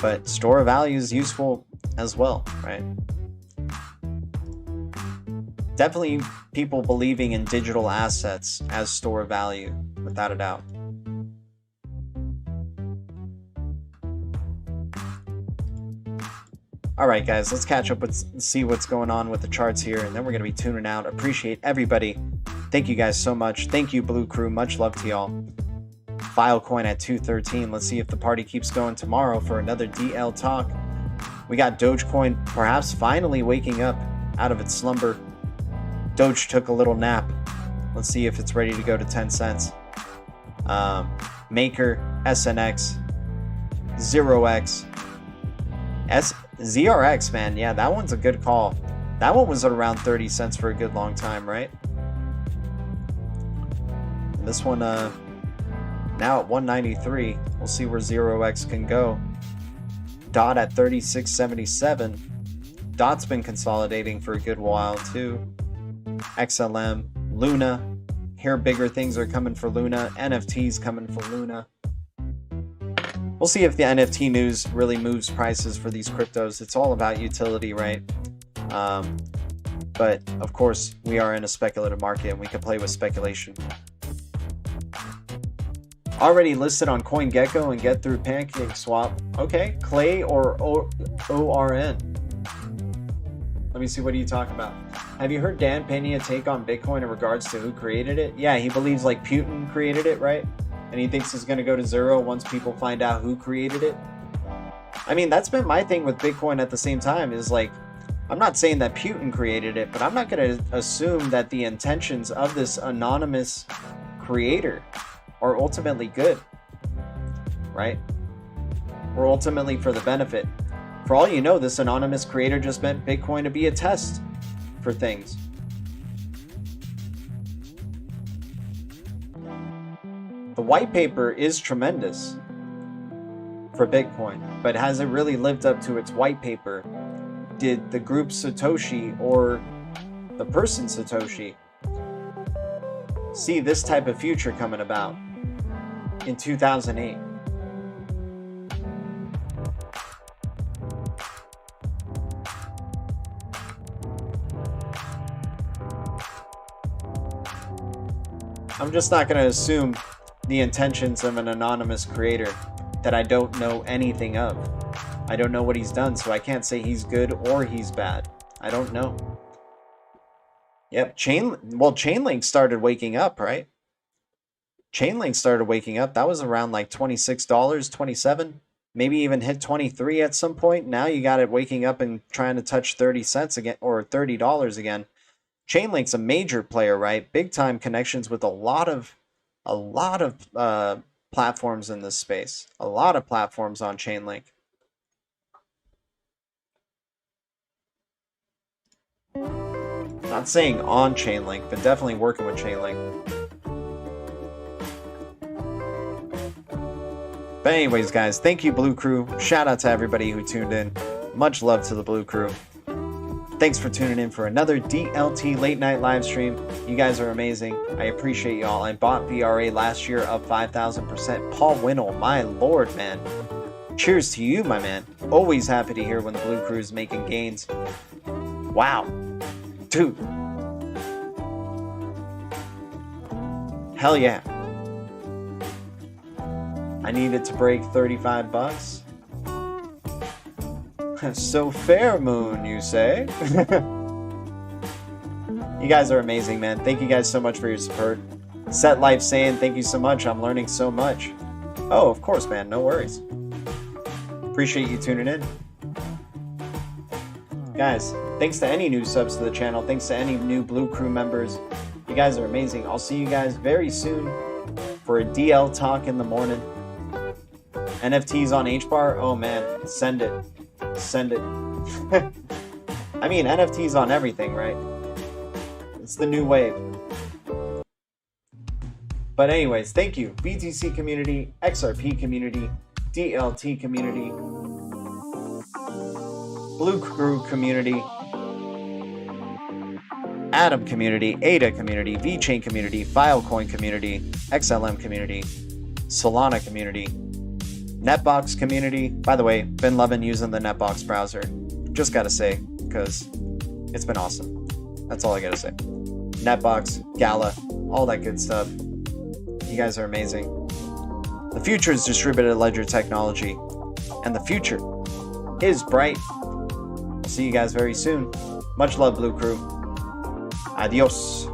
But store of value is useful as well, right? Definitely people believing in digital assets as store of value, without a doubt. All right, guys, let's catch up with see what's going on with the charts here, and then we're going to be tuning out. Appreciate everybody. Thank you guys so much. Thank you, Blue Crew. Much love to y'all. Filecoin at 213. Let's see if the party keeps going tomorrow for another DL talk. We got Dogecoin perhaps finally waking up out of its slumber. Doge took a little nap. Let's see if it's ready to go to 10 cents. Maker, SNX, 0x, ZRX, man. Yeah, that one's a good call. That one was at around 30 cents for a good long time, right? And this one now at 193. We'll see where 0x can go. DOT at 36.77. DOT's been consolidating for a good while too. XLM, Luna. Here bigger things are coming for Luna. NFTs coming for Luna. We'll see if the NFT news really moves prices for these cryptos. It's all about utility, right? But of course, we are in a speculative market and we can play with speculation. Already listed on CoinGecko and get through PancakeSwap. Okay, Clay or ORN? Let me see, what are you talking about? Have you heard Dan Pena take on Bitcoin in regards to who created it? Yeah, he believes like Putin created it, right? And he thinks it's going to go to zero once people find out who created it. I mean, that's been my thing with Bitcoin at the same time, is like, I'm not saying that Putin created it, but I'm not going to assume that the intentions of this anonymous creator are ultimately good, right? Or ultimately for the benefit. For all you know, this anonymous creator just meant Bitcoin to be a test for things. The white paper is tremendous for Bitcoin, but has it really lived up to its white paper? Did the group Satoshi or the person Satoshi see this type of future coming about in 2008? I'm just not going to assume the intentions of an anonymous creator that I don't know anything of. I don't know what he's done, so I can't say he's good or he's bad. I don't know. Yep, Chainlink started waking up, right? Chainlink started waking up. That was around like $26, 27, maybe even hit 23 at some point. Now you got it waking up and trying to touch 30 cents again, or $30 again. Chainlink's a major player, right? Big time connections with a lot of platforms in this space. A lot of platforms on Chainlink. Not saying on Chainlink, but definitely working with Chainlink. But anyways, guys, thank you, Blue Crew. Shout out to everybody who tuned in. Much love to the Blue Crew. Thanks for tuning in for another DLT late night live stream. You guys are amazing. I appreciate y'all. I bought VRA last year up 5,000%. Paul Winnell, my lord, man. Cheers to you, my man. Always happy to hear when the Blue Crew is making gains. Wow. Dude. Hell yeah. I needed to break 35 bucks. So fair, Moon, you say? You guys are amazing, man. Thank you guys so much for your support. Set Life saying thank you so much. I'm learning so much. Oh, of course, man. No worries. Appreciate you tuning in. Guys, thanks to any new subs to the channel. Thanks to any new Blue Crew members. You guys are amazing. I'll see you guys very soon for a DL talk in the morning. NFTs on Hbar? Oh, man. Send it. Send it. I mean, NFTs on everything, right? It's the new wave. But anyways, thank you. BTC community, XRP community, DLT community, Blue Crew community, Atom community, ADA community, VeChain community, Filecoin community, XLM community, Solana community, NETBOX community. By the way, been loving using the NETBOX browser. Just gotta say, because it's been awesome. That's all I gotta say. NETBOX, Gala, all that good stuff. You guys are amazing. The future is distributed ledger technology, and the future is bright. See you guys very soon. Much love, Blue Crew. Adios.